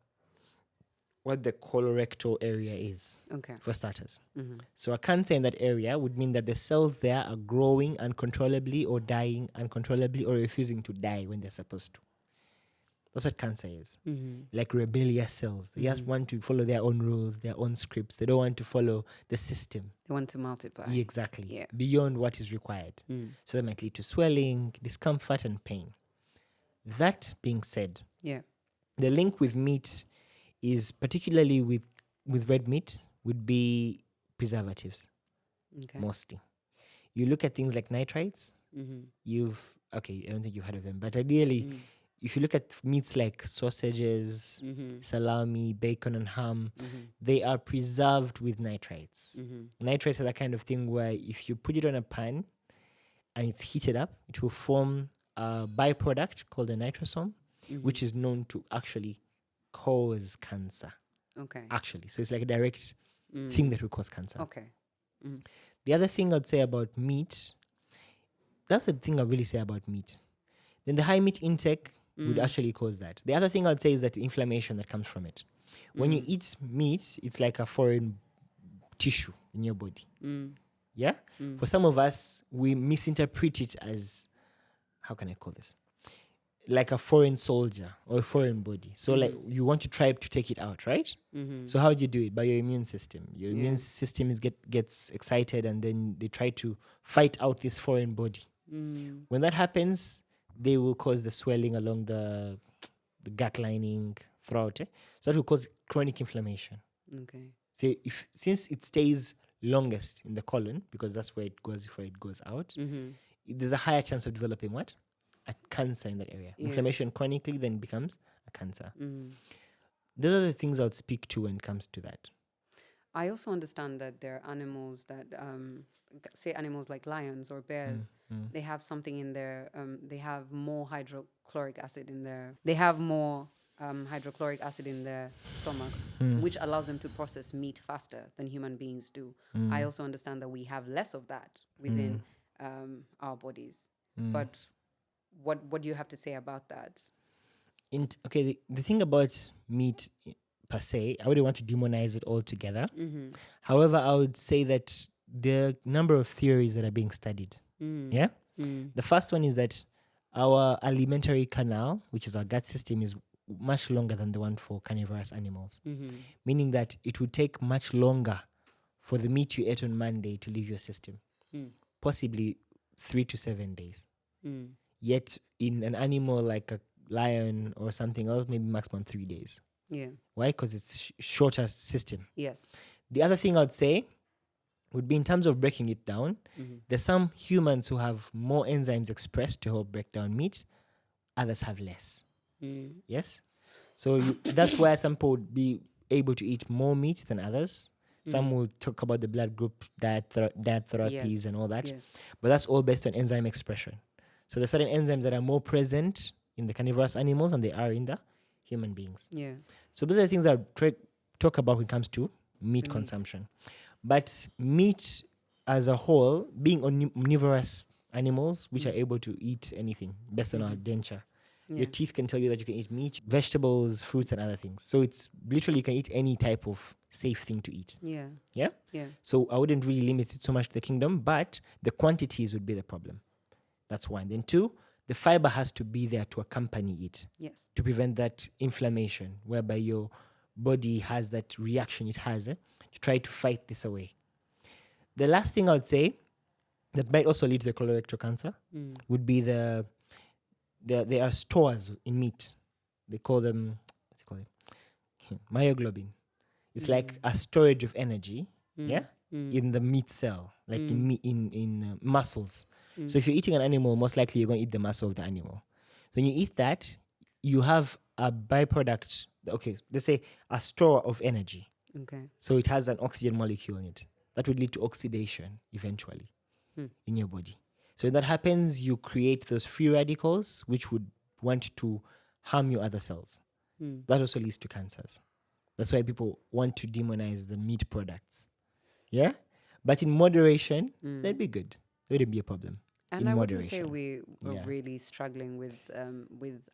what the colorectal area is, Okay. for starters. So a cancer in that area would mean that the cells there are growing uncontrollably or dying uncontrollably or refusing to die when they're supposed to. That's what cancer is. Like rebellious cells. They just want to follow their own rules, their own scripts. They don't want to follow the system. They want to multiply. Exactly. Yeah. Beyond what is required. So that might lead to swelling, discomfort, and pain. That being said, Yeah. the link with meat is particularly with red meat would be preservatives, Okay. mostly. You look at things like nitrites. I don't think you've heard of them, but ideally, if you look at meats like sausages, salami, bacon, and ham, they are preserved with nitrites. Nitrites are that kind of thing where if you put it on a pan and it's heated up, it will form a byproduct called a nitrosome, which is known to actually cause cancer, Okay. actually. So it's like a direct thing that will cause cancer. Okay. The other thing I'd say about meat, that's the thing I really say about meat. Then the high meat intake would actually cause that. The other thing I'd say is that the inflammation that comes from it. When you eat meat, it's like a foreign tissue in your body. Yeah? For some of us, we misinterpret it as, how can I call this? Like a foreign soldier or a foreign body. So like you want to try to take it out, right? So how do you do it? By your immune system. Your immune system gets excited, and then they try to fight out this foreign body. When that happens, they will cause the swelling along the gut lining, throat. So that will cause chronic inflammation. Okay. So since it stays longest in the colon, because that's where it goes before it goes out, there's a higher chance of developing what? A cancer in that area. Inflammation chronically then becomes a cancer. Those are the things I would speak to when it comes to that. I also understand that there are animals that, say animals like lions or bears, they have something in their, they have more hydrochloric acid in their, they have more hydrochloric acid in their stomach, which allows them to process meat faster than human beings do. I also understand that we have less of that within our bodies. But what do you have to say about that? Okay, the thing about meat per se, I wouldn't want to demonize it altogether. However, I would say that there are a number of theories that are being studied. Yeah? The first one is that our alimentary canal, which is our gut system, is much longer than the one for carnivorous animals. Meaning that it would take much longer for the meat you ate on Monday to leave your system. Possibly 3 to 7 days. Yet in an animal like a lion or something else, maybe maximum 3 days. Yeah. Why? Because it's shorter system. Yes. The other thing I'd say would be in terms of breaking it down. There's some humans who have more enzymes expressed to help break down meat. Others have less. Yes? So that's why some people would be able to eat more meat than others. Some will talk about the blood group diet therapies and all that. Yes. But that's all based on enzyme expression. So there's certain enzymes that are more present in the carnivorous animals than they are in the human beings. Yeah. So those are the things I talk about when it comes to meat consumption. But meat as a whole, being omnivorous animals, which are able to eat anything based on our denture. Your teeth can tell you that you can eat meat, vegetables, fruits, and other things. So it's literally you can eat any type of safe thing to eat. Yeah. Yeah? Yeah. So I wouldn't really limit it so much to the kingdom, but the quantities would be the problem. That's one. Then two, the fiber has to be there to accompany it. Yes. To prevent that inflammation, whereby your body has that reaction it has to try to fight this away. The last thing I would say that might also lead to the colorectal cancer would be there are stores in meat. They call them, what's it called? Myoglobin. It's like a storage of energy, in the meat cell, like in muscles. So if you're eating an animal, most likely you're going to eat the muscle of the animal. So when you eat that, you have a byproduct. Okay, let's say a store of energy. Okay. So it has an oxygen molecule in it. That would lead to oxidation eventually in your body. So when that happens, you create those free radicals, which would want to harm your other cells. That also leads to cancers. That's why people want to demonize the meat products. Yeah? But in moderation, that'd be good. It wouldn't be a problem. And in I moderation. wouldn't say we're really struggling with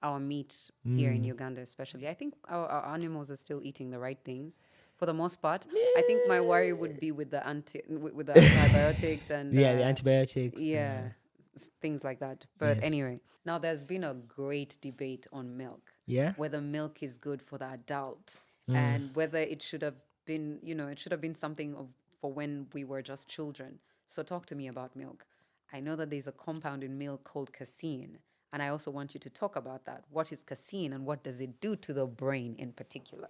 our meat here in Uganda, especially. I think our animals are still eating the right things for the most part. I think my worry would be with the antibiotics and the antibiotics. things like that. But Yes. anyway, now there's been a great debate on milk. Yeah. Whether milk is good for the adult and whether it should have been, it should have been something for when we were just children. So talk to me about milk. I know that there's a compound in milk called casein, and I also want you to talk about that. What is casein and what does it do to the brain in particular?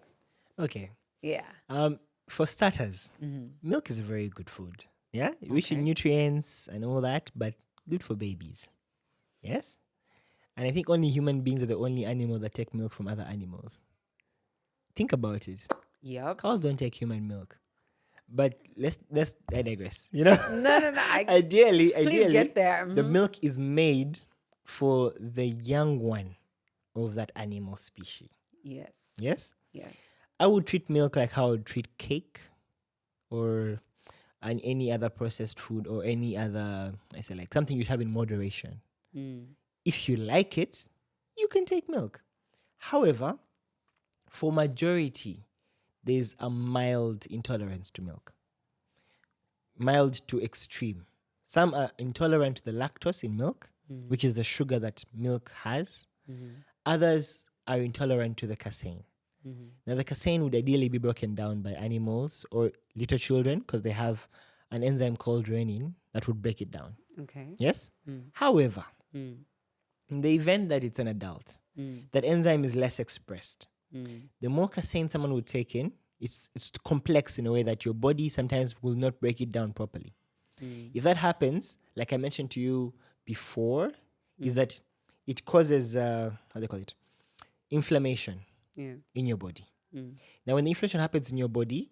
Okay. Yeah. For starters, milk is a very good food. Yeah, rich in nutrients and all that, but good for babies. Yes, and I think only human beings are the only animal that take milk from other animals. Think about it. Yep. Cows don't take human milk. But I digress. No. Ideally, Please get there. the milk is made for the young one of that animal species. Yes. Yes. Yes. I would treat milk like how I would treat cake or any other processed food or any other, I say like something you have in moderation. If you like it, you can take milk. However, for majority, there's a mild intolerance to milk. Mild to extreme. Some are intolerant to the lactose in milk, which is the sugar that milk has. Others are intolerant to the casein. Now, the casein would ideally be broken down by animals or little children because they have an enzyme called renin that would break it down. Okay. Yes? However, in the event that it's an adult, that enzyme is less expressed. The more casein someone would take in, it's complex in a way that your body sometimes will not break it down properly. If that happens, like I mentioned to you before, is that it causes, how do they call it? Inflammation in your body. Now, when the inflammation happens in your body,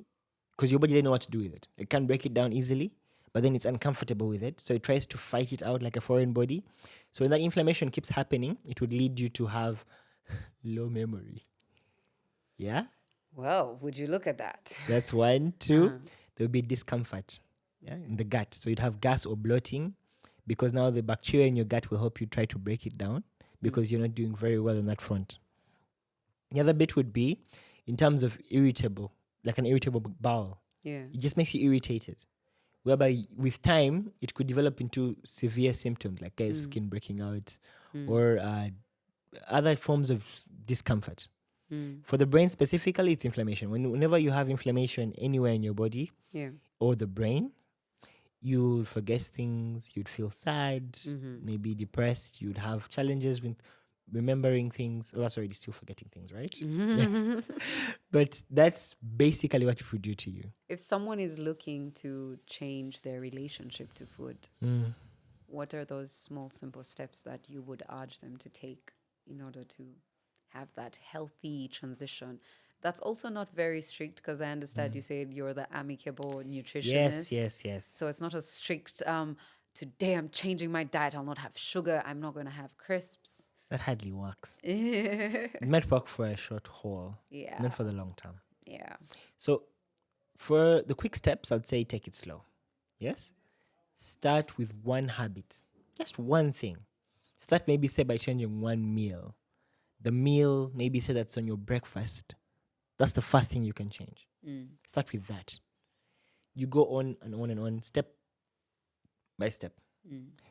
because your body doesn't know what to do with it, it can't break it down easily, but then it's uncomfortable with it. So it tries to fight it out like a foreign body. So when that inflammation keeps happening, it would lead you to have low memory. Yeah? Well, would you look at that? That's one. Two, there would be discomfort in the gut. So you'd have gas or bloating because now the bacteria in your gut will help you try to break it down because you're not doing very well on that front. The other bit would be in terms of irritable, like an irritable bowel. Yeah. It just makes you irritated, whereby with time, it could develop into severe symptoms like skin breaking out or other forms of discomfort. For the brain specifically, it's inflammation. Whenever you have inflammation anywhere in your body or the brain, you'll forget things, you'd feel sad, maybe depressed, you'd have challenges with remembering things. Oh, that's already still forgetting things, right? But that's basically what it would do to you. If someone is looking to change their relationship to food, what are those small, simple steps that you would urge them to take in order to have that healthy transition? That's also not very strict because I understand you said you're the amicable nutritionist. Yes. So it's not a strict, today I'm changing my diet. I'll not have sugar. I'm not going to have crisps. That hardly works. It might work for a short haul, not for the long term. Yeah. So for the quick steps, I'd say take it slow. Yes? Start with one habit. Just one thing. Start maybe say by changing one meal. The meal, maybe say that's on your breakfast. That's the first thing you can change. Start with that. You go on and on and on, step by step.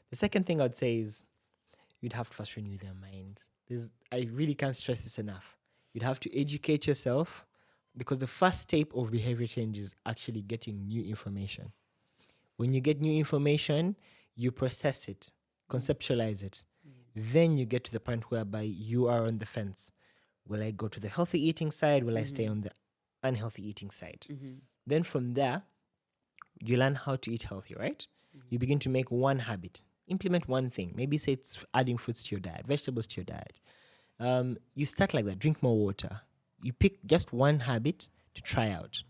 The second thing I'd say is you'd have to first renew their mind. I really can't stress this enough. You'd have to educate yourself because the first step of behavior change is actually getting new information. When you get new information, you process it, conceptualize it. Then you get to the point whereby you are on the fence. Will I go to the healthy eating side? Will I stay on the unhealthy eating side? Then from there, you learn how to eat healthy, right? You begin to make one habit. Implement one thing. Maybe say it's adding fruits to your diet, vegetables to your diet. You start like that. Drink more water. You pick just one habit to try out.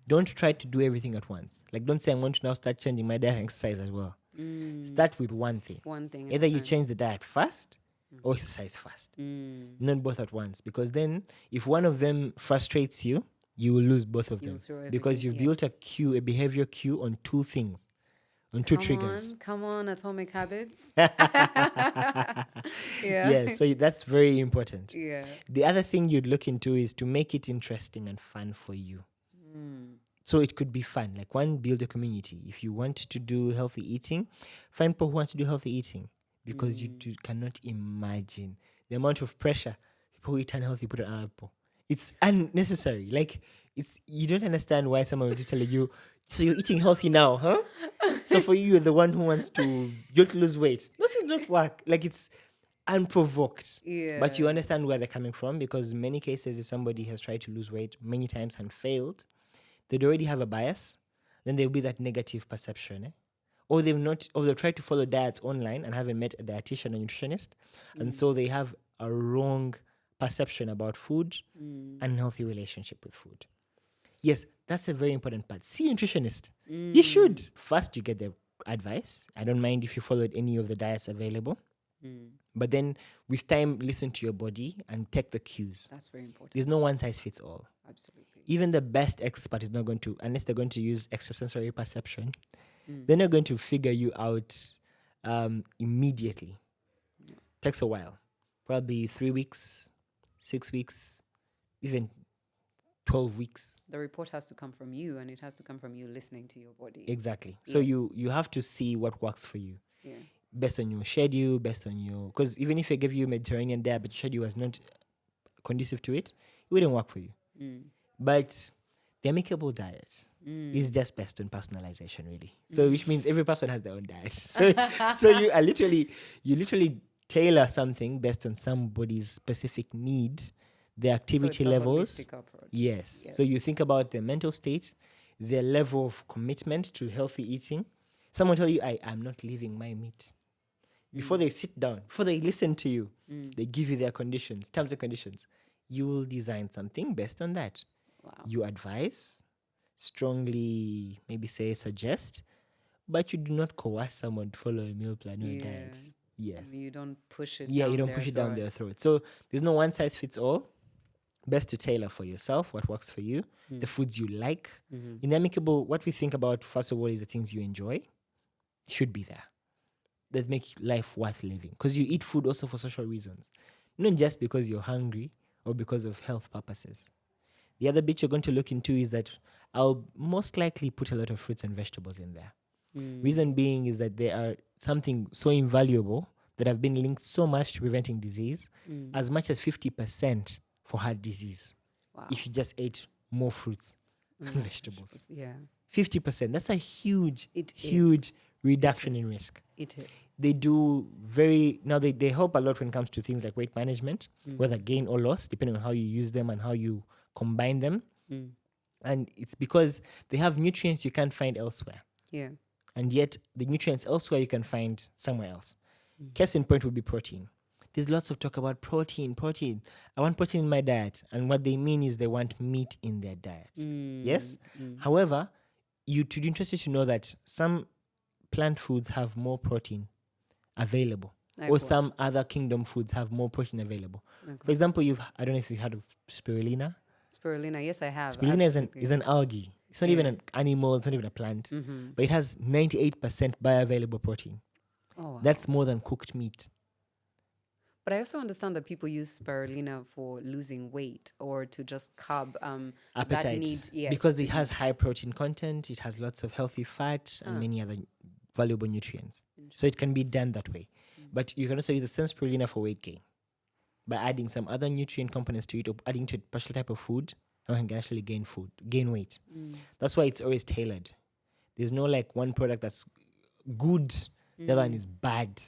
Don't try to do everything at once. Like, don't say I'm going to now start changing my diet and exercise as well. Start with one thing. One thing. Either you change the diet first or exercise fast. Not both at once. Because then, if one of them frustrates you, you will lose both of them. Because you've built a behavior cue on two things. On two triggers. Come on, Atomic Habits. Yeah, so that's very important. Yeah. The other thing you'd look into is to make it interesting and fun for you. So it could be fun. Like build a community. If you want to do healthy eating, find people who want to do healthy eating because you cannot imagine the amount of pressure people who eat unhealthy put on other people. It's unnecessary. Like you don't understand why someone would tell you, so you're eating healthy now, huh? So for you, you're the one who wants to lose weight. That does not work. Like it's unprovoked. Yeah. But you understand where they're coming from because in many cases, if somebody has tried to lose weight many times and failed, they'd already have a bias. Then there'll be that negative perception. Or they'll try to follow diets online and haven't met a dietitian or nutritionist. And so they have a wrong perception about food and healthy relationship with food. Yes, that's a very important part. See a nutritionist. You should. First, you get their advice. I don't mind if you followed any of the diets available. But then with time, listen to your body and take the cues. That's very important. There's no one size fits all. Absolutely. Even the best expert is not going to, unless they're going to use extrasensory perception, they're not going to figure you out immediately. Takes a while, probably 3 weeks, 6 weeks, even 12 weeks. The report has to come from you, and it has to come from you listening to your body. Exactly. So you have to see what works for you. Yeah. Based on your schedule, based on your, because even if I give you Mediterranean diet, but your schedule was not conducive to it, it wouldn't work for you. But the amicable diet is just based on personalization, really. So which means every person has their own diet. So you literally tailor something based on somebody's specific need, their activity so it's a levels. holistic approach. Yes. So you think about their mental state, their level of commitment to healthy eating. Someone tell you, I'm not leaving my meat. Before they sit down, before they listen to you, they give you their conditions, terms and conditions. You will design something based on that. Wow. You advise, strongly maybe suggest, but you do not coerce someone to follow a meal plan or a diet. Yes. You don't push it Yeah, down you don't their push it throat. down their throat. So there's no one size fits all. Best to tailor for yourself what works for you, the foods you like. In amicable, what we think about, first of all, is the things you enjoy should be there that make life worth living. Because you eat food also for social reasons, not just because you're hungry or because of health purposes. The other bit you're going to look into is that I'll most likely put a lot of fruits and vegetables in there. Reason being is that they are something so invaluable that have been linked so much to preventing disease, as much as 50% for heart disease. Wow. If you just ate more fruits and vegetables. Yeah, 50%. That's a huge It reduction in risk. it is. They do they help a lot when it comes to things like weight management, whether gain or loss, depending on how you use them and how you combine them. And it's because they have nutrients you can't find elsewhere. Yeah. And yet the nutrients elsewhere you can find somewhere else. Case in point would be protein. There's lots of talk about protein. I want protein in my diet. And what they mean is they want meat in their diet. Yes? However, you'd be interested to know that some plant foods have more protein available. Like or what? some other kingdom foods have more protein available. Okay. For example, I don't know if you heard of spirulina. Spirulina, yes, I have. Spirulina absolutely. is an algae. It's not even an animal, it's not even a plant. But it has 98% bioavailable protein. Oh, wow. That's more than cooked meat. But I also understand that people use spirulina for losing weight or to just curb Appetite. that need, yes, because to it has eat. high protein content, it has lots of healthy fat and many other valuable nutrients. So it can be done that way. But you can also use the same spirulina for weight gain by adding some other nutrient components to it or adding to a special type of food. Someone can actually gain weight. That's why it's always tailored. There's no like one product that's good, the other one is bad.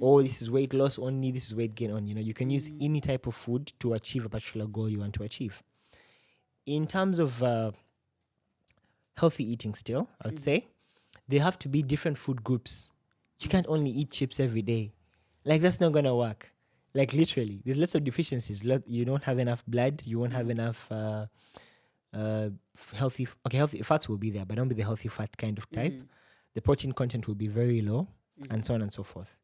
Oh, this is weight loss only, this is weight gain only. You can use any type of food to achieve a particular goal you want to achieve. In terms of healthy eating still, I would say, there have to be different food groups. You can't only eat chips every day. Like, that's not going to work. Like, literally, there's lots of deficiencies. You don't have enough blood. You won't have enough healthy fats will be there, but don't be the healthy fat kind of type. The protein content will be very low, and so on and so forth.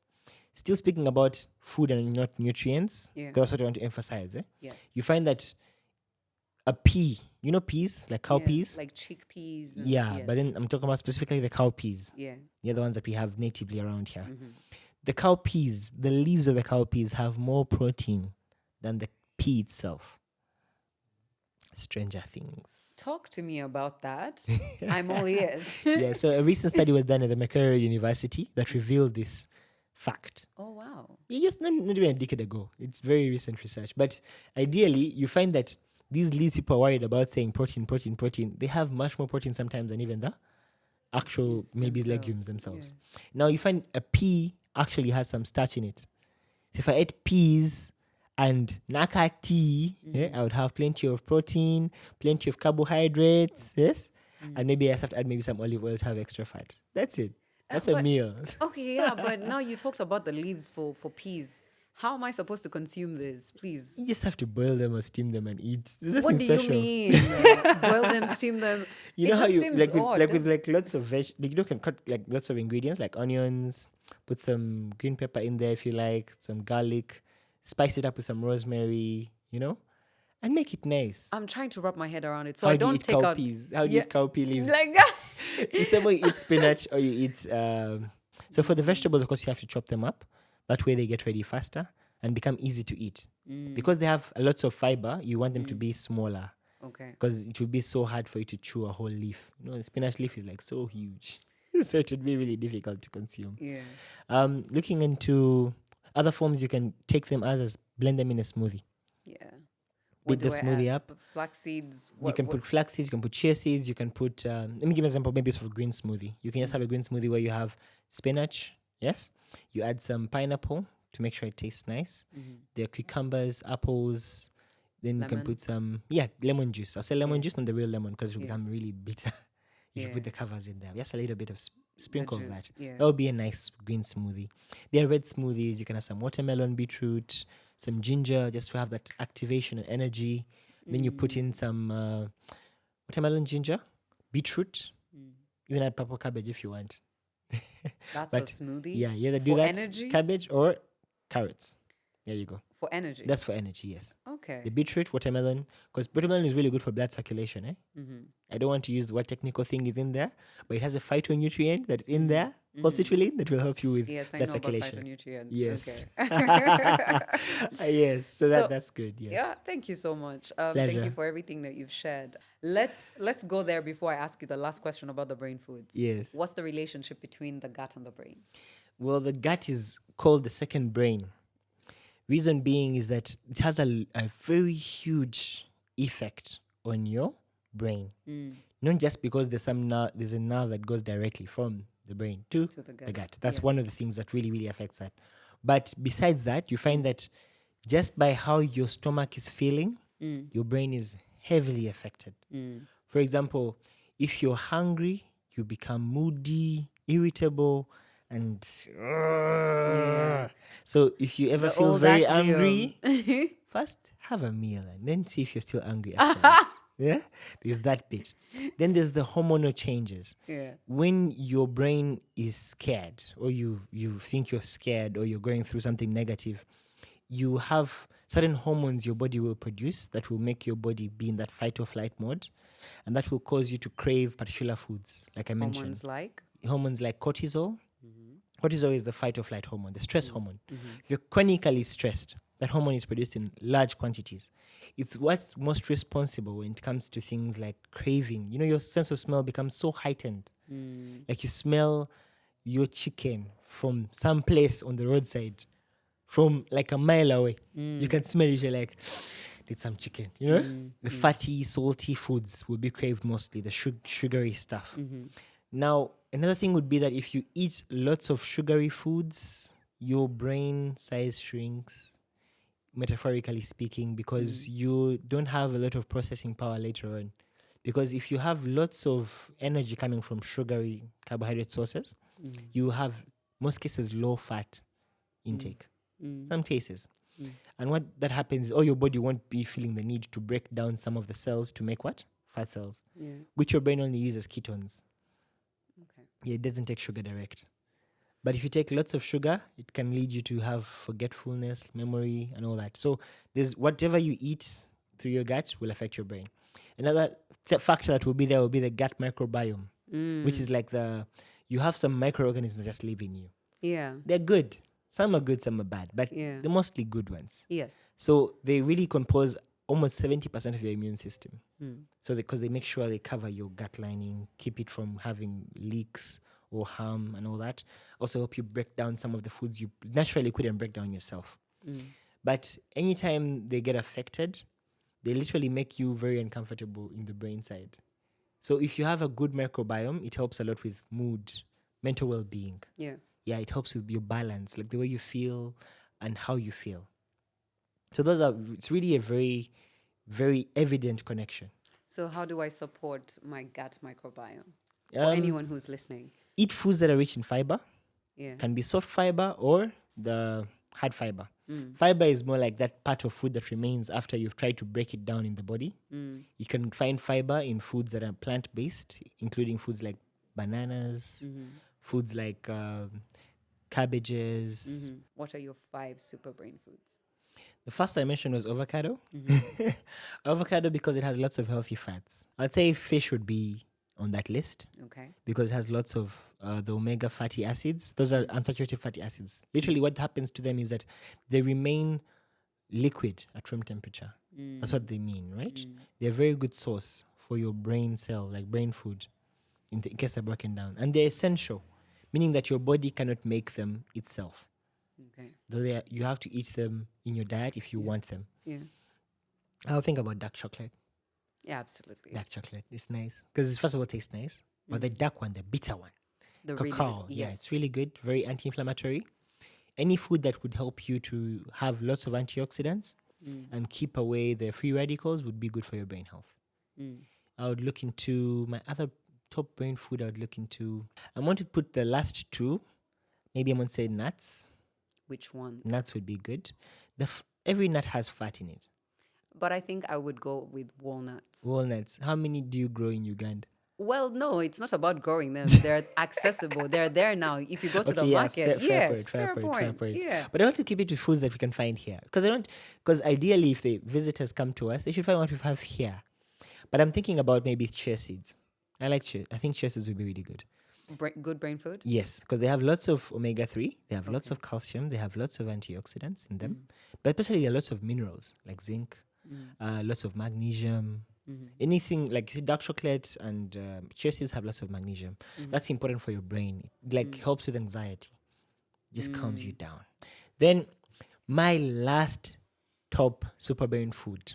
Still speaking about food and not nutrients, Yeah. that's what I want to emphasize. Yes. You find that a pea, peas, like cow Yeah, peas? like chickpeas. Yeah, yes. but then I'm talking about specifically the cow peas. Yeah. The other ones that we have natively around here. The cow peas, the leaves of the cow peas have more protein than the pea itself. Stranger things. Talk to me about that. I'm all ears. Yeah, so a recent study was done at the Makerere University that revealed this fact. Oh, wow. Yeah, just not even a decade ago. It's very recent research. But ideally, you find that these leaves people are worried about saying protein. They have much more protein sometimes than even the actual, Leaves maybe themselves, legumes themselves. yeah. Now, you find a pea actually has some starch in it. So if I ate peas and naka tea, I would have plenty of protein, plenty of carbohydrates, yes? And maybe I have to add maybe some olive oil to have extra fat. That's it. That's a But- meal. Okay, yeah, but now you talked about the leaves for peas. How am I supposed to consume this? Please. You just have to boil them or steam them and eat. There's What nothing do you special. mean? Boil them, steam them. You It know how just you seems like with odd. like with like lots of you can cut like lots of ingredients like onions, put some green pepper in there if you like, some garlic, spice it up with some rosemary, and make it nice. I'm trying to wrap my head around it, so How I do you don't eat take out. cowpeas? How do you eat cowpea leaves? Like The same way you eat spinach or you eat. So for the vegetables, of course, you have to chop them up. That way they get ready faster and become easy to eat. Because they have lots of fiber, you want them to be smaller. Okay. Because it would be so hard for you to chew a whole leaf. The spinach leaf is like so huge. So it would be really difficult to consume. Yeah. Looking into other forms, you can take them as blend them in a smoothie. Yeah. Beat the smoothie up. Flax seeds. You can put flax seeds, you can put chia seeds, you can put, let me give an example, maybe it's for a green smoothie. You can just have a green smoothie where you have spinach, yes? You add some pineapple to make sure it tastes nice. There are cucumbers, apples, then you can Lemon. put some, lemon juice. I'll say lemon juice, not the real lemon, because it will become really bitter if you Yeah. put the covers in there. Just a little bit of sprinkle of juice, that. yeah. That would be a nice green smoothie. There are red smoothies. You can have some watermelon, beetroot, some ginger, just to have that activation and energy. Then you put in some watermelon, ginger, beetroot. Even add purple cabbage if you want. That's But a smoothie. Yeah, you either do For that, energy? cabbage or carrots. There you go. For energy. That's for energy, yes. Okay. The beetroot, watermelon, because watermelon is really good for blood circulation. I don't want to use what technical thing is in there, but it has a phytonutrient that's in there, called citrulline, that will help you with Yes, I blood know circulation. about phytonutrients. Yes. Okay. Yes, so that's good. Yes. Yeah, thank you so much. Thank you Pleasure. for everything that you've shared. Let's go there before I ask you the last question about the brain foods. Yes. What's the relationship between the gut and the brain? Well, the gut is called the second brain. Reason being is that it has a very huge effect on your brain. Not just because there's a nerve that goes directly from the brain to the the gut. gut. That's Yes. one of the things that really, really affects that. But besides that, you find that just by how your stomach is feeling, your brain is heavily affected. For example, if you're hungry, you become moody, irritable, and so if you ever The feel old very axiom. angry, first have a meal and then see if you're still angry afterwards. Yeah, there's that bit. Then there's the hormonal changes. Yeah. When your brain is scared, or you think you're scared, or you're going through something negative, you have certain hormones your body will produce that will make your body be in that fight or flight mode, and that will cause you to crave particular foods, like I mentioned. Hormones like cortisol. Cortisol is the fight or flight hormone, the stress hormone. If you're chronically stressed, that hormone is produced in large quantities. It's what's most responsible when it comes to things like craving. Your sense of smell becomes so heightened. Like you smell your chicken from some place on the roadside, from like a mile away. You can smell it, you're like, need some chicken, The fatty, salty foods will be craved mostly, the sugary stuff. Now, another thing would be that if you eat lots of sugary foods, your brain size shrinks, metaphorically speaking, because you don't have a lot of processing power later on. Because if you have lots of energy coming from sugary carbohydrate sources, you have, most cases, low fat intake. Some cases. And what that happens is, your body won't be feeling the need to break down some of the cells to make what? Fat cells. Yeah. Which your brain only uses ketones. Okay. Yeah, it doesn't take sugar direct. But if you take lots of sugar, it can lead you to have forgetfulness, memory, and all that. So there's whatever you eat through your gut will affect your brain. Another factor that will be there will be the gut microbiome, which is like you have some microorganisms that just live in you. Yeah. They're good. Some are good, some are bad, but Yeah. they're mostly good ones. Yes. So they really compose almost 70% of your immune system. So because they make sure they cover your gut lining, keep it from having leaks or harm and all that. Also help you break down some of the foods you naturally couldn't break down yourself. But anytime they get affected, they literally make you very uncomfortable in the brain side. So if you have a good microbiome, it helps a lot with mood, mental well-being. Yeah. Yeah, it helps with your balance, like the way you feel and how you feel. So it's really a very, very evident connection. So how do I support my gut microbiome? For anyone who's listening. Eat foods that are rich in fiber. Yeah. Can be soft fiber or the hard fiber. Fiber is more like that part of food that remains after you've tried to break it down in the body. You can find fiber in foods that are plant-based, including foods like bananas, foods like cabbages. What are your 5 super brain foods? The first I mentioned was avocado. Avocado because it has lots of healthy fats. I'd say fish would be on that list Okay. because it has lots of the omega fatty acids. Those are unsaturated fatty acids. Literally, what happens to them is that they remain liquid at room temperature. That's what they mean, right? They're a very good source for your brain cell, like brain food, in case they're broken down. And they're essential, meaning that your body cannot make them itself. Okay. So you have to eat them in your diet if you want them. Yeah. I'll think about dark chocolate. Yeah, absolutely. Dark chocolate. It's nice. Because first of all, it tastes nice. But the dark one, the bitter one, The cacao. really, Yeah, yes. it's really good. Very anti-inflammatory. Any food that would help you to have lots of antioxidants and keep away the free radicals would be good for your brain health. I would look into my other top brain food. I want to put the last 2. Maybe I'm going to say nuts. Which ones? Nuts would be good. Every nut has fat in it. But I think I would go with walnuts. Walnuts. How many do you grow in Uganda? Well, no, it's not about growing them. They're accessible. They're there now. If you go to the market, Fair point. Yeah. But I want to keep it to foods that we can find here. Because ideally, if the visitors come to us, they should find what we have here. But I'm thinking about maybe chia seeds. I think chia seeds would be really good. Good brain food? Yes, because they have lots of omega-3, they have lots of calcium, they have lots of antioxidants in them. But especially there are lots of minerals like zinc, lots of magnesium. Anything like dark chocolate and chia seeds have lots of magnesium. That's important for your brain. It helps with anxiety. Just calms you down. Then my last top super brain food.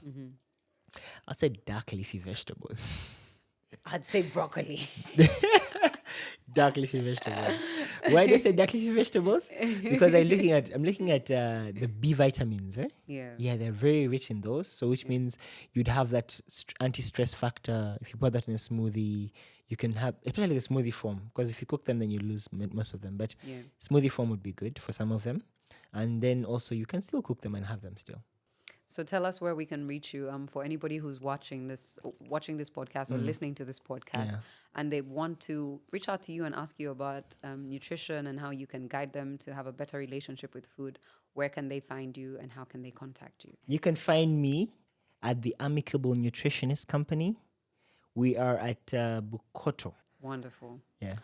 I'd say dark leafy vegetables. I'd say broccoli. Dark leafy vegetables. Why do I say dark leafy vegetables? Because I'm looking at the B vitamins. Yeah, they're very rich in those. So which means you'd have that anti-stress factor. If you put that in a smoothie, you can have, especially the smoothie form. Because if you cook them, then you lose most of them. But smoothie form would be good for some of them. And then also you can still cook them and have them still. So tell us where we can reach you. For anybody who's watching this podcast or listening to this podcast, and they want to reach out to you and ask you about nutrition and how you can guide them to have a better relationship with food, where can they find you and how can they contact you? You can find me at the Amicable Nutritionist Company. We are at Bukoto. Wonderful. Yeah.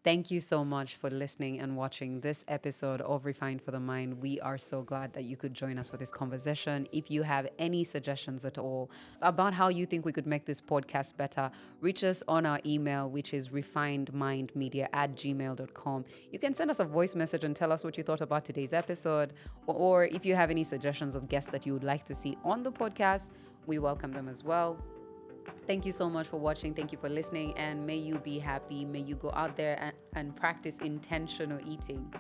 Thank you so much for listening and watching this episode of Refined for the Mind. We are so glad that you could join us for this conversation. If you have any suggestions at all about how you think we could make this podcast better, reach us on our email, which is refinedmindmedia@gmail.com. You can send us a voice message and tell us what you thought about today's episode. Or if you have any suggestions of guests that you would like to see on the podcast, we welcome them as well. Thank you so much for watching. Thank you for listening. And may you be happy. May you go out there and practice intentional eating.